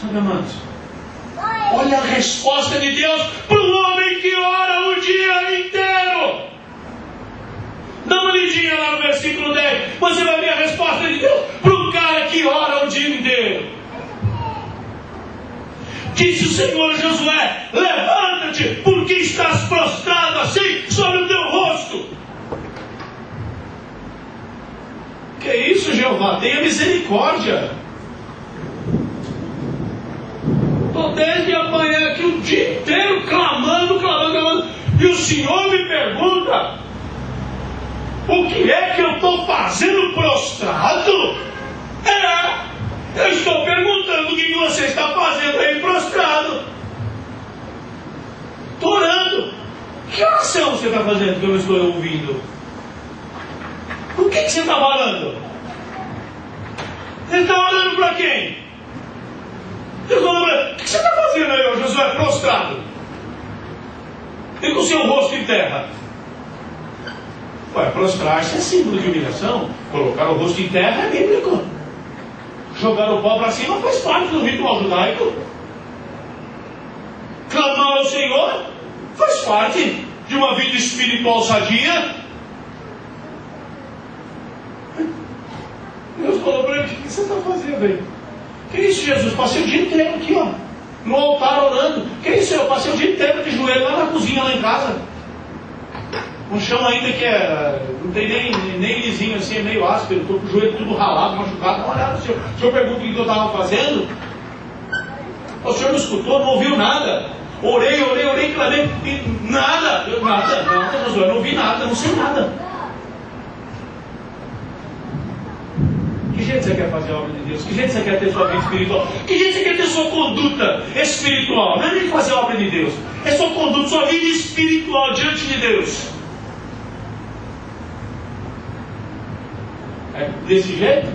Sabe, amados? Olha a resposta de Deus para o homem que ora o dia inteiro. Dá uma lidinha lá no versículo 10. Você vai ver a resposta de Deus para um cara que ora o dia inteiro. Disse o Senhor a Josué: levanta-te, porque estás prostrado assim sobre o teu rosto. Que isso, Jeová? Tenha misericórdia. Estou desde amanhã aqui o dia inteiro clamando. E o Senhor me pergunta: o que é que eu estou fazendo prostrado? Eu estou perguntando o que você está fazendo aí prostrado. Estou orando. Que oração você está fazendo que eu não estou ouvindo? O que você está falando? Você está orando para quem? O que você está fazendo aí, Josué, prostrado? E com o seu rosto em terra? Ué, prostrar-se é símbolo de humilhação. Colocar o rosto em terra é bíblico. Jogar o pó para cima faz parte do ritual judaico. Clamar ao Senhor faz parte de uma vida espiritual sadia. Deus falou para ele: o que você está fazendo aí? Que isso, Jesus? Passei o dia inteiro aqui, ó, no altar orando. Que isso? Eu passei o dia inteiro de joelho lá na cozinha, lá em casa. Um chão ainda que não tem nem lisinho assim, é meio áspero. Estou com o joelho tudo ralado, machucado. Não olhava, o senhor pergunta o que eu estava fazendo. O senhor não escutou, não ouviu nada. Orei, clamei, e nada, Josué, não ouvi nada, não sei nada. Que jeito você quer fazer a obra de Deus? Que jeito você quer ter sua vida espiritual? Que jeito você quer ter sua conduta espiritual? Não é nem fazer a obra de Deus, é sua conduta, sua vida espiritual diante de Deus. É desse jeito?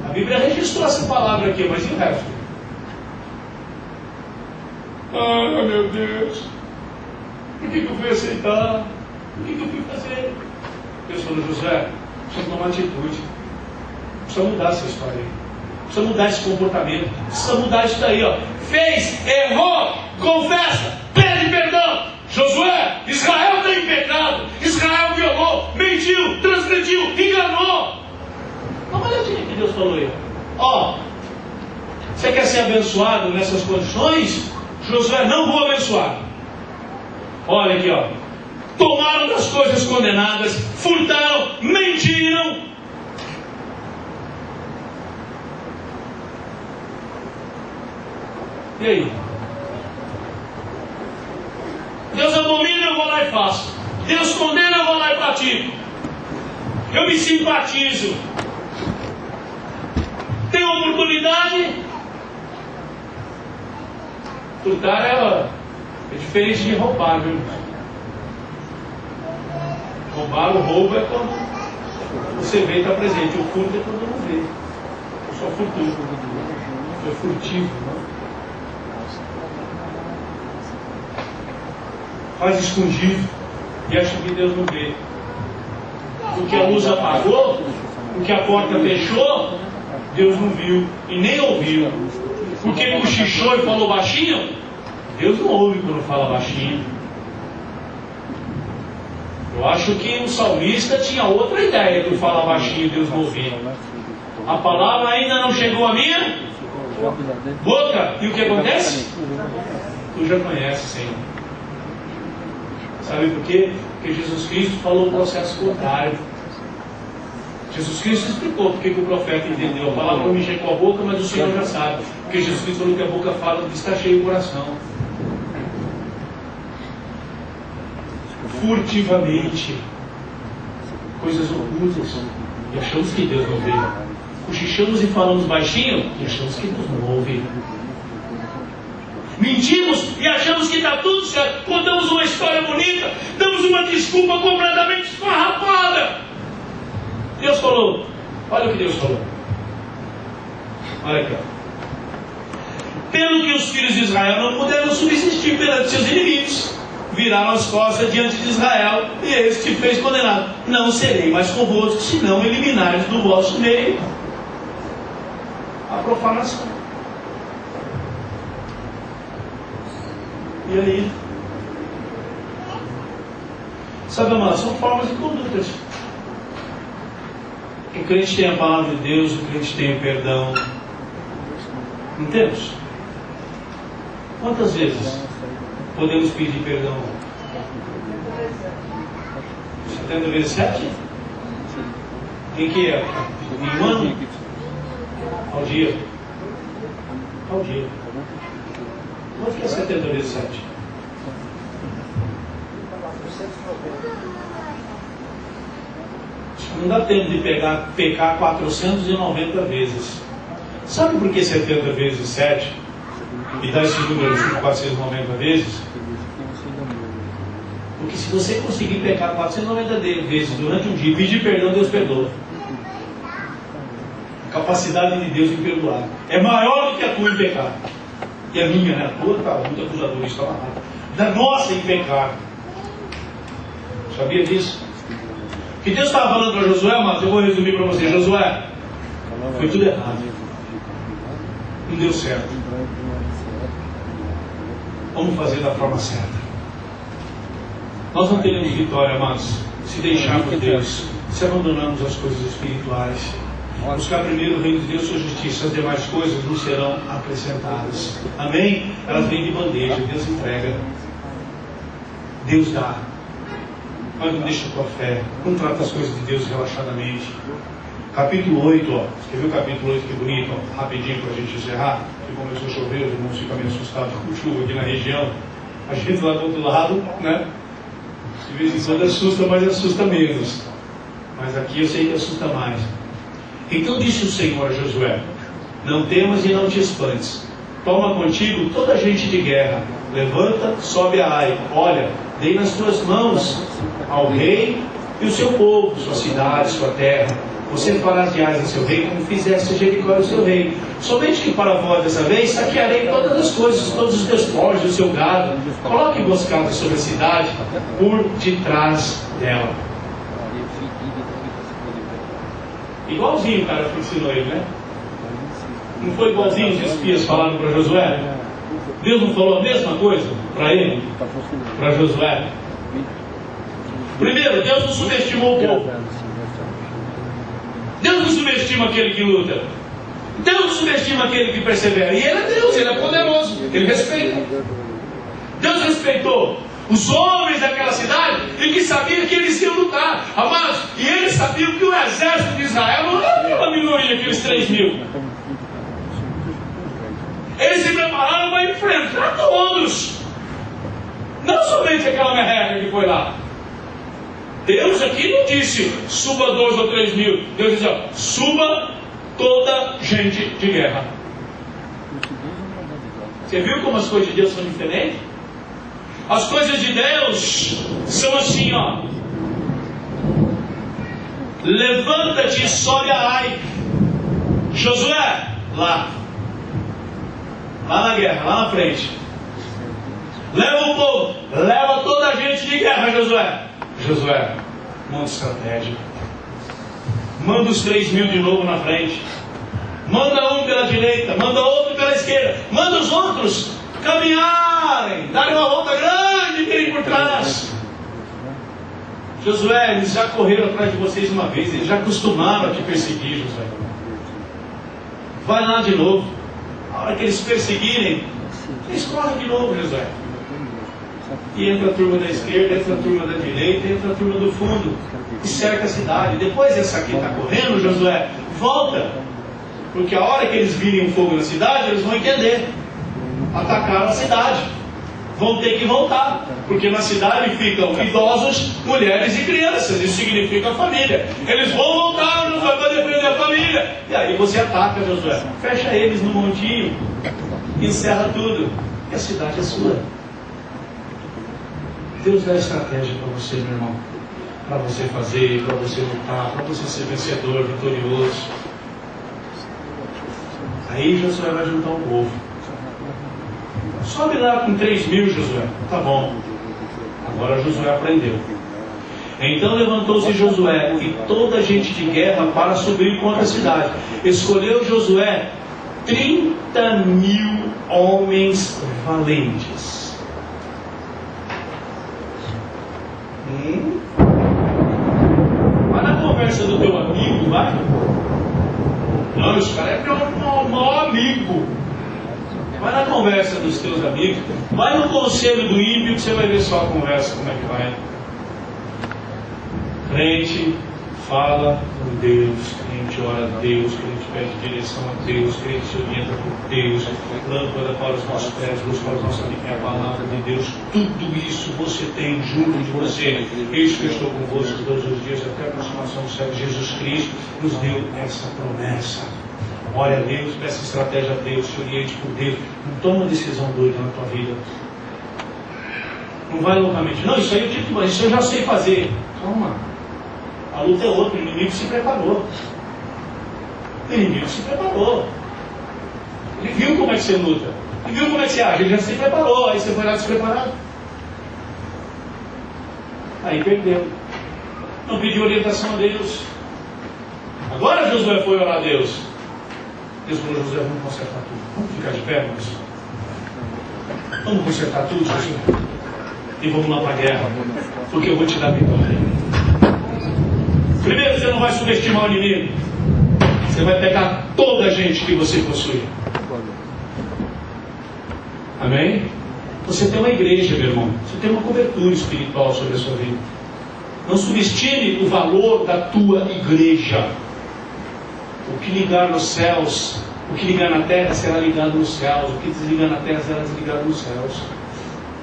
A Bíblia registrou essa palavra aqui, mas e o resto? Ah, meu Deus, por que eu fui aceitar? Por que eu fui fazer? Deus falou: José, precisa tomar atitude, precisa mudar essa história aí, precisa mudar esse comportamento, precisa mudar isso daí, ó. Fez, errou, confessa, pede perdão. Josué, Israel está em pecado, Israel violou, mentiu, transgrediu, enganou. Dá uma olhadinha que Deus falou aí. Ó, você quer ser abençoado nessas condições? Josué, não vou abençoar. Olha aqui, ó. Tomaram das coisas condenadas, furtaram, mentiram. E aí? Deus abomina, eu vou lá e faço. Deus condena, eu vou lá e pratico. Eu me simpatizo. Tem oportunidade. Furtar é diferente de roubar, viu? Roubar, o roubo é quando você vê e está presente. O furto é quando não vê. Eu só furtei. Foi furtivo, não? Faz escondido e acha que Deus não vê. O que a luz apagou, o que a porta fechou, Deus não viu e nem ouviu. O que ele cochichou e falou baixinho, Deus não ouve quando fala baixinho. Eu acho que o salmista tinha outra ideia do falar baixinho e Deus não ouvia. A palavra ainda não chegou à minha boca. E o que acontece? Tu já conhece, Senhor. Sabe por quê? Porque Jesus Cristo falou o processo contrário. Jesus Cristo explicou porque que o profeta entendeu. A palavra não me chegou à boca, mas o Senhor já sabe. Porque Jesus Cristo falou que a boca fala do que está cheio o coração. Furtivamente. Coisas ocultas. E achamos que Deus não vê. Cochichamos e falamos baixinho e achamos que Deus não ouve. Mentimos e achamos que está tudo certo. Contamos uma história bonita, damos uma desculpa completamente esfarrapada. Deus falou, olha o que Deus falou. Olha aqui, ó. Pelo que os filhos de Israel não puderam subsistir perante seus inimigos, viraram as costas diante de Israel, e este fez condenado. Não serei mais convosco, senão eliminares do vosso meio a profanação. E aí? Sabe, amados, são formas de condutas. O crente tem a palavra de Deus, o crente tem o perdão. Não temos? Quantas vezes podemos pedir perdão? 70 vezes 7? Em que época? Em um ano? Ao dia? Ao dia. Quanto que é 70 vezes 7? 190. Não dá tempo de pecar 490 vezes. Sabe por que 70 vezes 7? E dá esse número de 490 vezes? Porque se você conseguir pecar 490 vezes durante um dia e pedir perdão, Deus perdoa. A capacidade de Deus em perdoar é maior do que a tua em pecar. E a minha, né? A tua está muito acusadora, está amarrada. Da nossa em pecar. Sabia disso? O que Deus estava falando para Josué, mas eu vou resumir para você. Josué, foi tudo errado. Não deu certo. Vamos fazer da forma certa. Nós não teremos vitória, amados, se deixarmos Deus, se abandonarmos as coisas espirituais. Buscar primeiro o reino de Deus e sua justiça, as demais coisas nos serão acrescentadas. Amém? Elas vêm de bandeja, Deus entrega. Deus dá. Mas não deixa a tua fé. Não trata as coisas de Deus relaxadamente. Capítulo 8, ó. Escreveu o capítulo 8, que bonito, ó. Rapidinho para a gente encerrar. Que começou a chover, os irmãos ficam meio assustados com chuva aqui na região. A gente lá do outro lado, né? De vez em quando assusta, mas assusta menos. Mas aqui eu sei que assusta mais. Então disse o Senhor a Josué: não temas e não te espantes. Toma contigo toda a gente de guerra. Levanta, sobe a Ai. Olha, dei nas tuas mãos ao rei e o seu povo, sua cidade, sua terra. Você fará de Ai a seu rei, como fizeste Jericó ao seu rei. Somente que para vós dessa vez saquearei todas as coisas, todos os teus porcos, o seu gado. Coloque emboscada sobre a cidade, por detrás dela. Igualzinho o cara que ensinou ele, né? Não foi igualzinho os espias falaram para Josué? Deus não falou a mesma coisa para ele? Para Josué? Primeiro, Deus não subestimou o povo. Deus não subestima aquele que luta. Deus não subestima aquele que persevera. E ele é Deus, ele é poderoso. Ele respeita. Deus respeitou os homens daquela cidade e que sabiam que eles iam lutar. Amados, e eles sabiam que o exército de Israel não era uma minoria, aqueles 3.000. Eles se prepararam para enfrentar todos. Não somente aquela merreca que foi lá. Deus aqui não disse suba 2 ou 3 mil. Deus disse, ó, suba toda gente de guerra. Você viu como as coisas de Deus são diferentes? As coisas de Deus são assim, ó. Levanta-te e sobe a Ai. Josué, lá na guerra, lá na frente. Leva o povo, leva toda a gente de guerra, Josué. Josué, manda estratégia. Manda os 3.000 de novo na frente. Manda um pela direita, manda outro pela esquerda. Manda os outros caminharem, darem uma volta grande e virem por trás. Josué, eles já correram atrás de vocês uma vez, eles já acostumaram a te perseguir, Josué. Vai lá de novo. A hora que eles perseguirem, eles correm de novo, Josué. E entra a turma da esquerda, entra a turma da direita, entra a turma do fundo e cerca a cidade. Depois essa aqui está correndo, Josué, volta. Porque a hora que eles virem um fogo na cidade, eles vão entender. Atacaram a cidade. Vão ter que voltar. Porque na cidade ficam idosos, mulheres e crianças. Isso significa a família. Eles vão voltar, Josué, para defender a família. E aí você ataca, Josué. Fecha eles no montinho. Encerra tudo. E a cidade é sua. Deus dá estratégia para você, meu irmão. Para você fazer, para você lutar, para você ser vencedor, vitorioso. Aí Josué vai juntar o povo. Sobe lá com 3.000, Josué. Tá bom. Agora Josué aprendeu. Então levantou-se Josué e toda a gente de guerra para subir contra a cidade. Escolheu Josué 30.000 homens valentes. Vai na conversa do teu amigo, vai. Não, esse cara é meu amigo. Vai na conversa dos teus amigos. Vai no conselho do ímpio que você vai ver só a conversa, como é que vai. Crente, Fala com Deus, crente ora a Deus, crente pede direção a Deus, crente se orienta por Deus, lâmpada para os nossos pés, luz para os nossos amigos, é a palavra de Deus. Tudo isso você tem junto de você. Eis que eu estou convosco todos os dias até a consumação do século. Jesus Cristo nos deu essa promessa. Ore a Deus, peça estratégia a Deus, se oriente por Deus. Não toma uma decisão doida na tua vida. Não vai loucamente. Não, isso aí eu tive que, isso eu já sei fazer. Calma. A luta é outra, o inimigo se preparou. O inimigo se preparou. Ele viu como é que você luta. Ele viu como é que você age. Ele já se preparou. Aí você foi lá despreparado. Aí perdeu. Não pediu orientação a Deus. Agora Josué foi orar a Deus. Deus falou: Josué, vamos consertar tudo. Vamos ficar de pé, irmãos? Vamos consertar tudo, Josué? E vamos lá para a guerra. Porque eu vou te dar vitória. Primeiro, você não vai subestimar o inimigo. Você vai pegar toda a gente que você possui. Amém? Você tem uma igreja, meu irmão. Você tem uma cobertura espiritual sobre a sua vida. Não subestime o valor da tua igreja. O que ligar nos céus, o que ligar na terra será ligado nos céus. O que desligar na terra será desligado nos céus.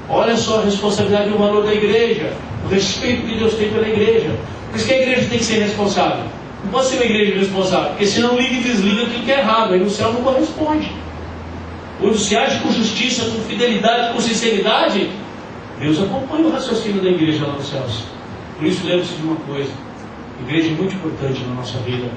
Olha só a responsabilidade e o valor da igreja. O respeito que Deus tem pela igreja. Por isso que a igreja tem que ser responsável. Não pode ser uma igreja responsável, porque senão liga e desliga aquilo que é errado. Aí no céu não corresponde. Quando se age com justiça, com fidelidade, com sinceridade, Deus acompanha o raciocínio da igreja lá nos céus. Por isso, lembre-se de uma coisa: a igreja é muito importante na nossa vida.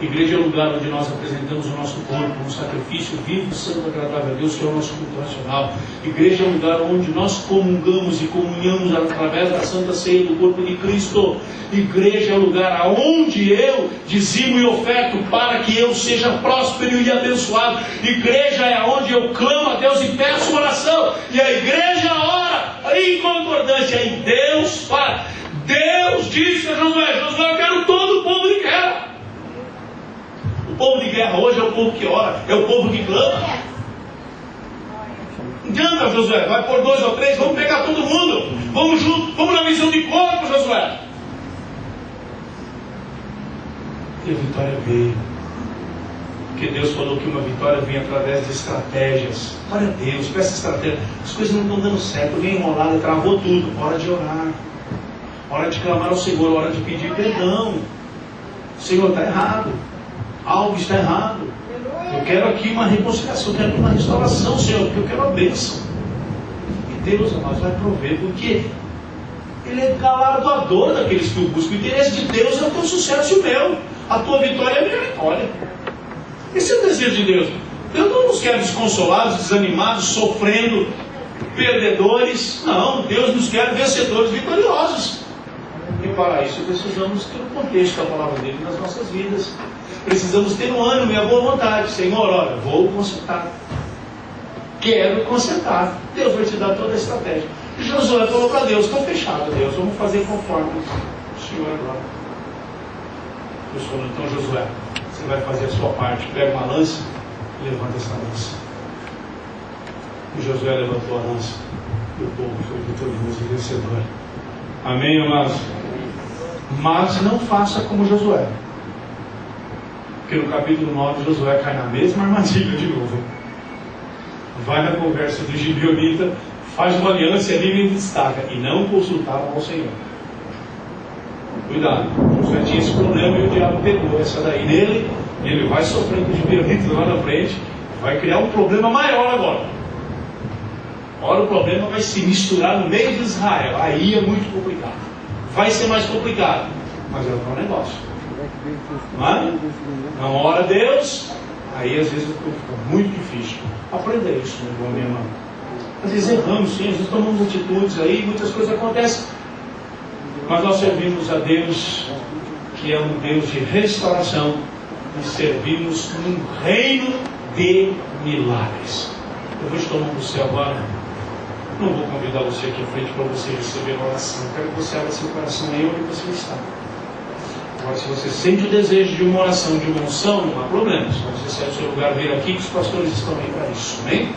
A igreja é o lugar onde nós apresentamos o nosso corpo, um sacrifício vivo, santo, agradável a Deus, que é o nosso culto racional. A igreja é o lugar onde nós comungamos e comunhamos através da santa ceia do corpo de Cristo. A igreja é o lugar onde eu dizimo e oferto para que eu seja próspero e abençoado. A igreja é onde eu clamo a Deus e peço oração. E a igreja ora em concordância. E Deus fala. Deus disse a Josué: Josué, eu quero todo o povo de guerra. O povo de guerra hoje é o povo que ora, é o povo que clama. Não adianta, Josué, vai por 2 ou 3, vamos pegar todo mundo, vamos junto, vamos na missão de corpo, Josué. E a vitória veio, porque Deus falou que uma vitória vem através de estratégias. Glória a Deus, peça estratégia. As coisas não estão dando certo, vem enrolada, travou tudo. Hora de orar, hora de clamar ao Senhor, hora de pedir perdão. O Senhor está errado. Algo está errado. Eu quero aqui uma reconciliação, eu quero uma restauração, Senhor, porque eu quero a bênção. E Deus, amados, vai prover, porque Ele é galardoador daqueles que o buscam. O interesse de Deus é o teu sucesso e o meu. A tua vitória é a minha vitória. Esse é o desejo de Deus. Deus não nos quer desconsolados, desanimados, sofrendo, perdedores. Não, Deus nos quer vencedores, vitoriosos. E para isso precisamos ter o contexto da palavra dele nas nossas vidas. Precisamos ter um ânimo e a boa vontade. Senhor, olha, vou consertar. Quero consertar. Deus vai te dar toda a estratégia. E Josué falou para Deus: estou fechado, Deus, vamos fazer conforme o Senhor agora. Deus falou: então, Josué, você vai fazer a sua parte. Pega uma lança e levanta essa lança. E Josué levantou a lança. E o povo foi vitorioso e vencedor. Amém, amados? Mas não faça como Josué. Porque no capítulo 9, Josué cai na mesma armadilha de novo. Vai na conversa do gibeonita, faz uma aliança e ali ele destaca: e não consultaram ao Senhor. Cuidado, Josué tinha esse problema e o diabo pegou essa daí nele, e ele vai sofrer com os gibeonitas lá na frente, vai criar um problema maior agora. Ora, o problema vai se misturar no meio de Israel. Aí é muito complicado. Vai ser mais complicado, mas é o tal negócio. Não é? Não ora a Deus, aí às vezes fica muito difícil. Aprenda isso, meu irmão, minha irmã. Às vezes erramos, sim, às vezes tomamos atitudes aí, muitas coisas acontecem. Mas nós servimos a Deus, que é um Deus de restauração, e servimos num reino de milagres. Eu vou te tomar para o céu agora. Não vou convidar você aqui à frente para você receber a oração. Eu quero que você abra seu coração aí onde você está. Agora, se você sente o desejo de uma oração, de uma unção, não há problema. Se você sair do seu lugar, vir aqui, que os pastores estão aí para isso. Amém?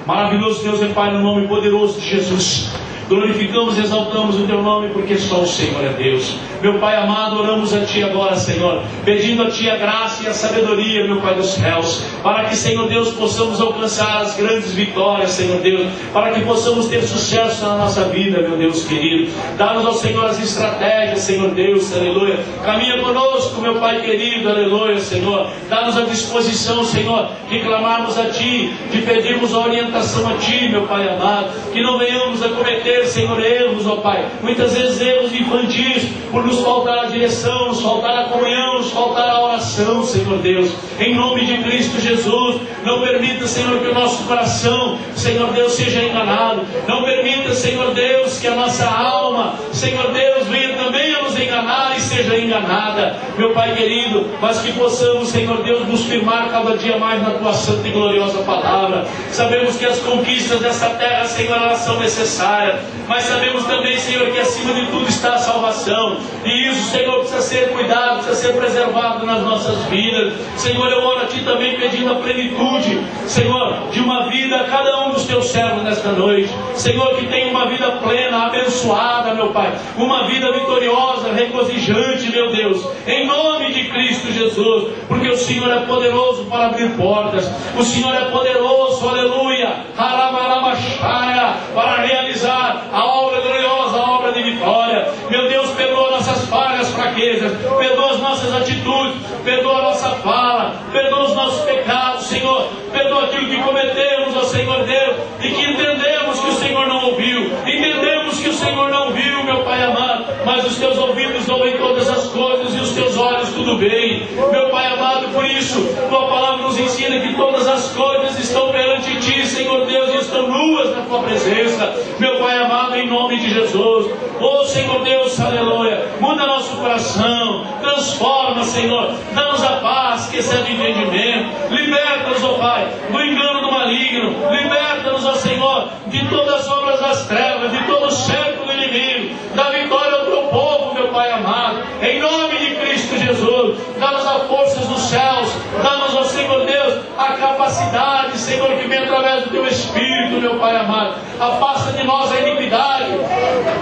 Maravilhoso Deus e Pai, no nome poderoso de Jesus. glorificamos e exaltamos o Teu nome, porque só o Senhor é Deus. Meu Pai amado, oramos a Ti agora, Senhor, pedindo a Ti a graça e a sabedoria, meu Pai dos céus, para que, Senhor Deus, possamos alcançar as grandes vitórias, Senhor Deus, para que possamos ter sucesso na nossa vida, meu Deus querido. Dá-nos ao Senhor as estratégias, Senhor Deus, aleluia. Caminha conosco, meu Pai querido, aleluia, Senhor. Dá-nos a disposição, Senhor, de clamarmos a Ti, de pedirmos a orientação a Ti, meu Pai amado. Que não venhamos a cometer, Senhor, erros, ó Pai. Muitas vezes erros infantis, por nos faltar a direção, nos faltar a comunhão, nos faltar a oração, Senhor Deus. Em nome de Cristo Jesus, não permita, Senhor, que o nosso coração, Senhor Deus, seja enganado. Não permita, Senhor Deus, que a nossa alma, Senhor Deus, venha também a nos enganar e seja enganada, meu Pai querido, mas que possamos, Senhor Deus, nos firmar cada dia mais na Tua santa e gloriosa palavra. Sabemos que as conquistas dessa terra, Senhor, elas são necessárias, mas sabemos também, Senhor, que acima de tudo está a salvação, e isso, Senhor, precisa ser cuidado, precisa ser preservado nas nossas vidas. Senhor, eu oro a Ti também pedindo a plenitude, Senhor, de uma vida a cada um dos Teus servos nesta noite. Senhor, que tenha uma vida plena, abençoada, meu Pai, uma vida vitoriosa, regozijante, meu Deus, em nome de Cristo Jesus, porque o Senhor é poderoso para abrir portas, o Senhor é poderoso, aleluia, para realizar a obra gloriosa, a obra de vitória. Meu Deus, perdoa nossas falhas, fraquezas, perdoa as nossas atitudes, perdoa a nossa fala, perdoa os nossos pecados, Senhor, perdoa aquilo que cometemos, ó Senhor Deus, e que entendemos que o Senhor não ouviu, entendemos que o Senhor não viu, meu Pai amado, mas os Teus ouvidos ouvem todas as coisas e os Teus olhos tudo bem, meu Pai amado. Por isso, Tua palavra nos ensina que todas as coisas estão perante Ti, Senhor Deus, e estão nuas na Tua presença, meu Pai amado, em nome de Jesus. Oh Senhor Deus, aleluia, muda nosso coração, transforma, Senhor, dá-nos a paz que excede o entendimento, liberta-nos, ó Pai, do engano do maligno, liberta-nos, ó Senhor, de todas as obras das trevas, de todo o século do inimigo, da vitória ao Teu povo, meu Pai amado, em nome de Cristo Jesus. Dá-nos as forças dos céus, dá-nos, ó Senhor Deus, a capacidade, Senhor, que vem através do Teu Espírito, meu Pai amado. Afasta de nós a iniquidade,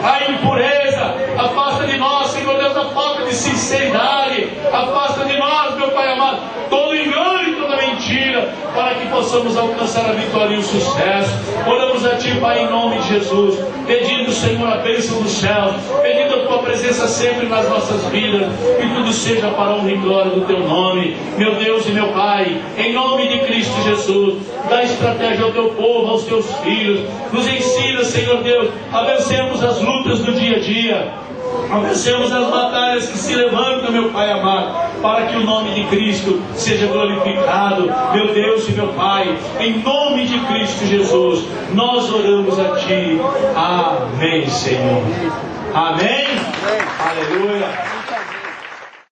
a impureza, afasta de nós, Senhor Deus, a falta de sinceridade, afasta de nós, meu Pai amado, todo engano e toda mentira, para que possamos alcançar a vitória e o sucesso. Oramos a Ti, Pai, em nome de Jesus, pedindo, Senhor, a bênção do céu, pedindo a Tua presença sempre nas nossas vidas, que tudo seja para a honra e glória do Teu nome, meu Deus e meu Pai, em nome de Cristo Jesus. Dá estratégia ao Teu povo, aos Teus filhos, nos ensina, Senhor Deus, a vencermos as lutas do dia a dia, a vencermos as batalhas que se levantam, meu Pai amado, para que o nome de Cristo seja glorificado, meu Deus e meu Pai, em nome de Cristo Jesus, nós oramos a Ti. Amém, Senhor. Amém. Aleluia.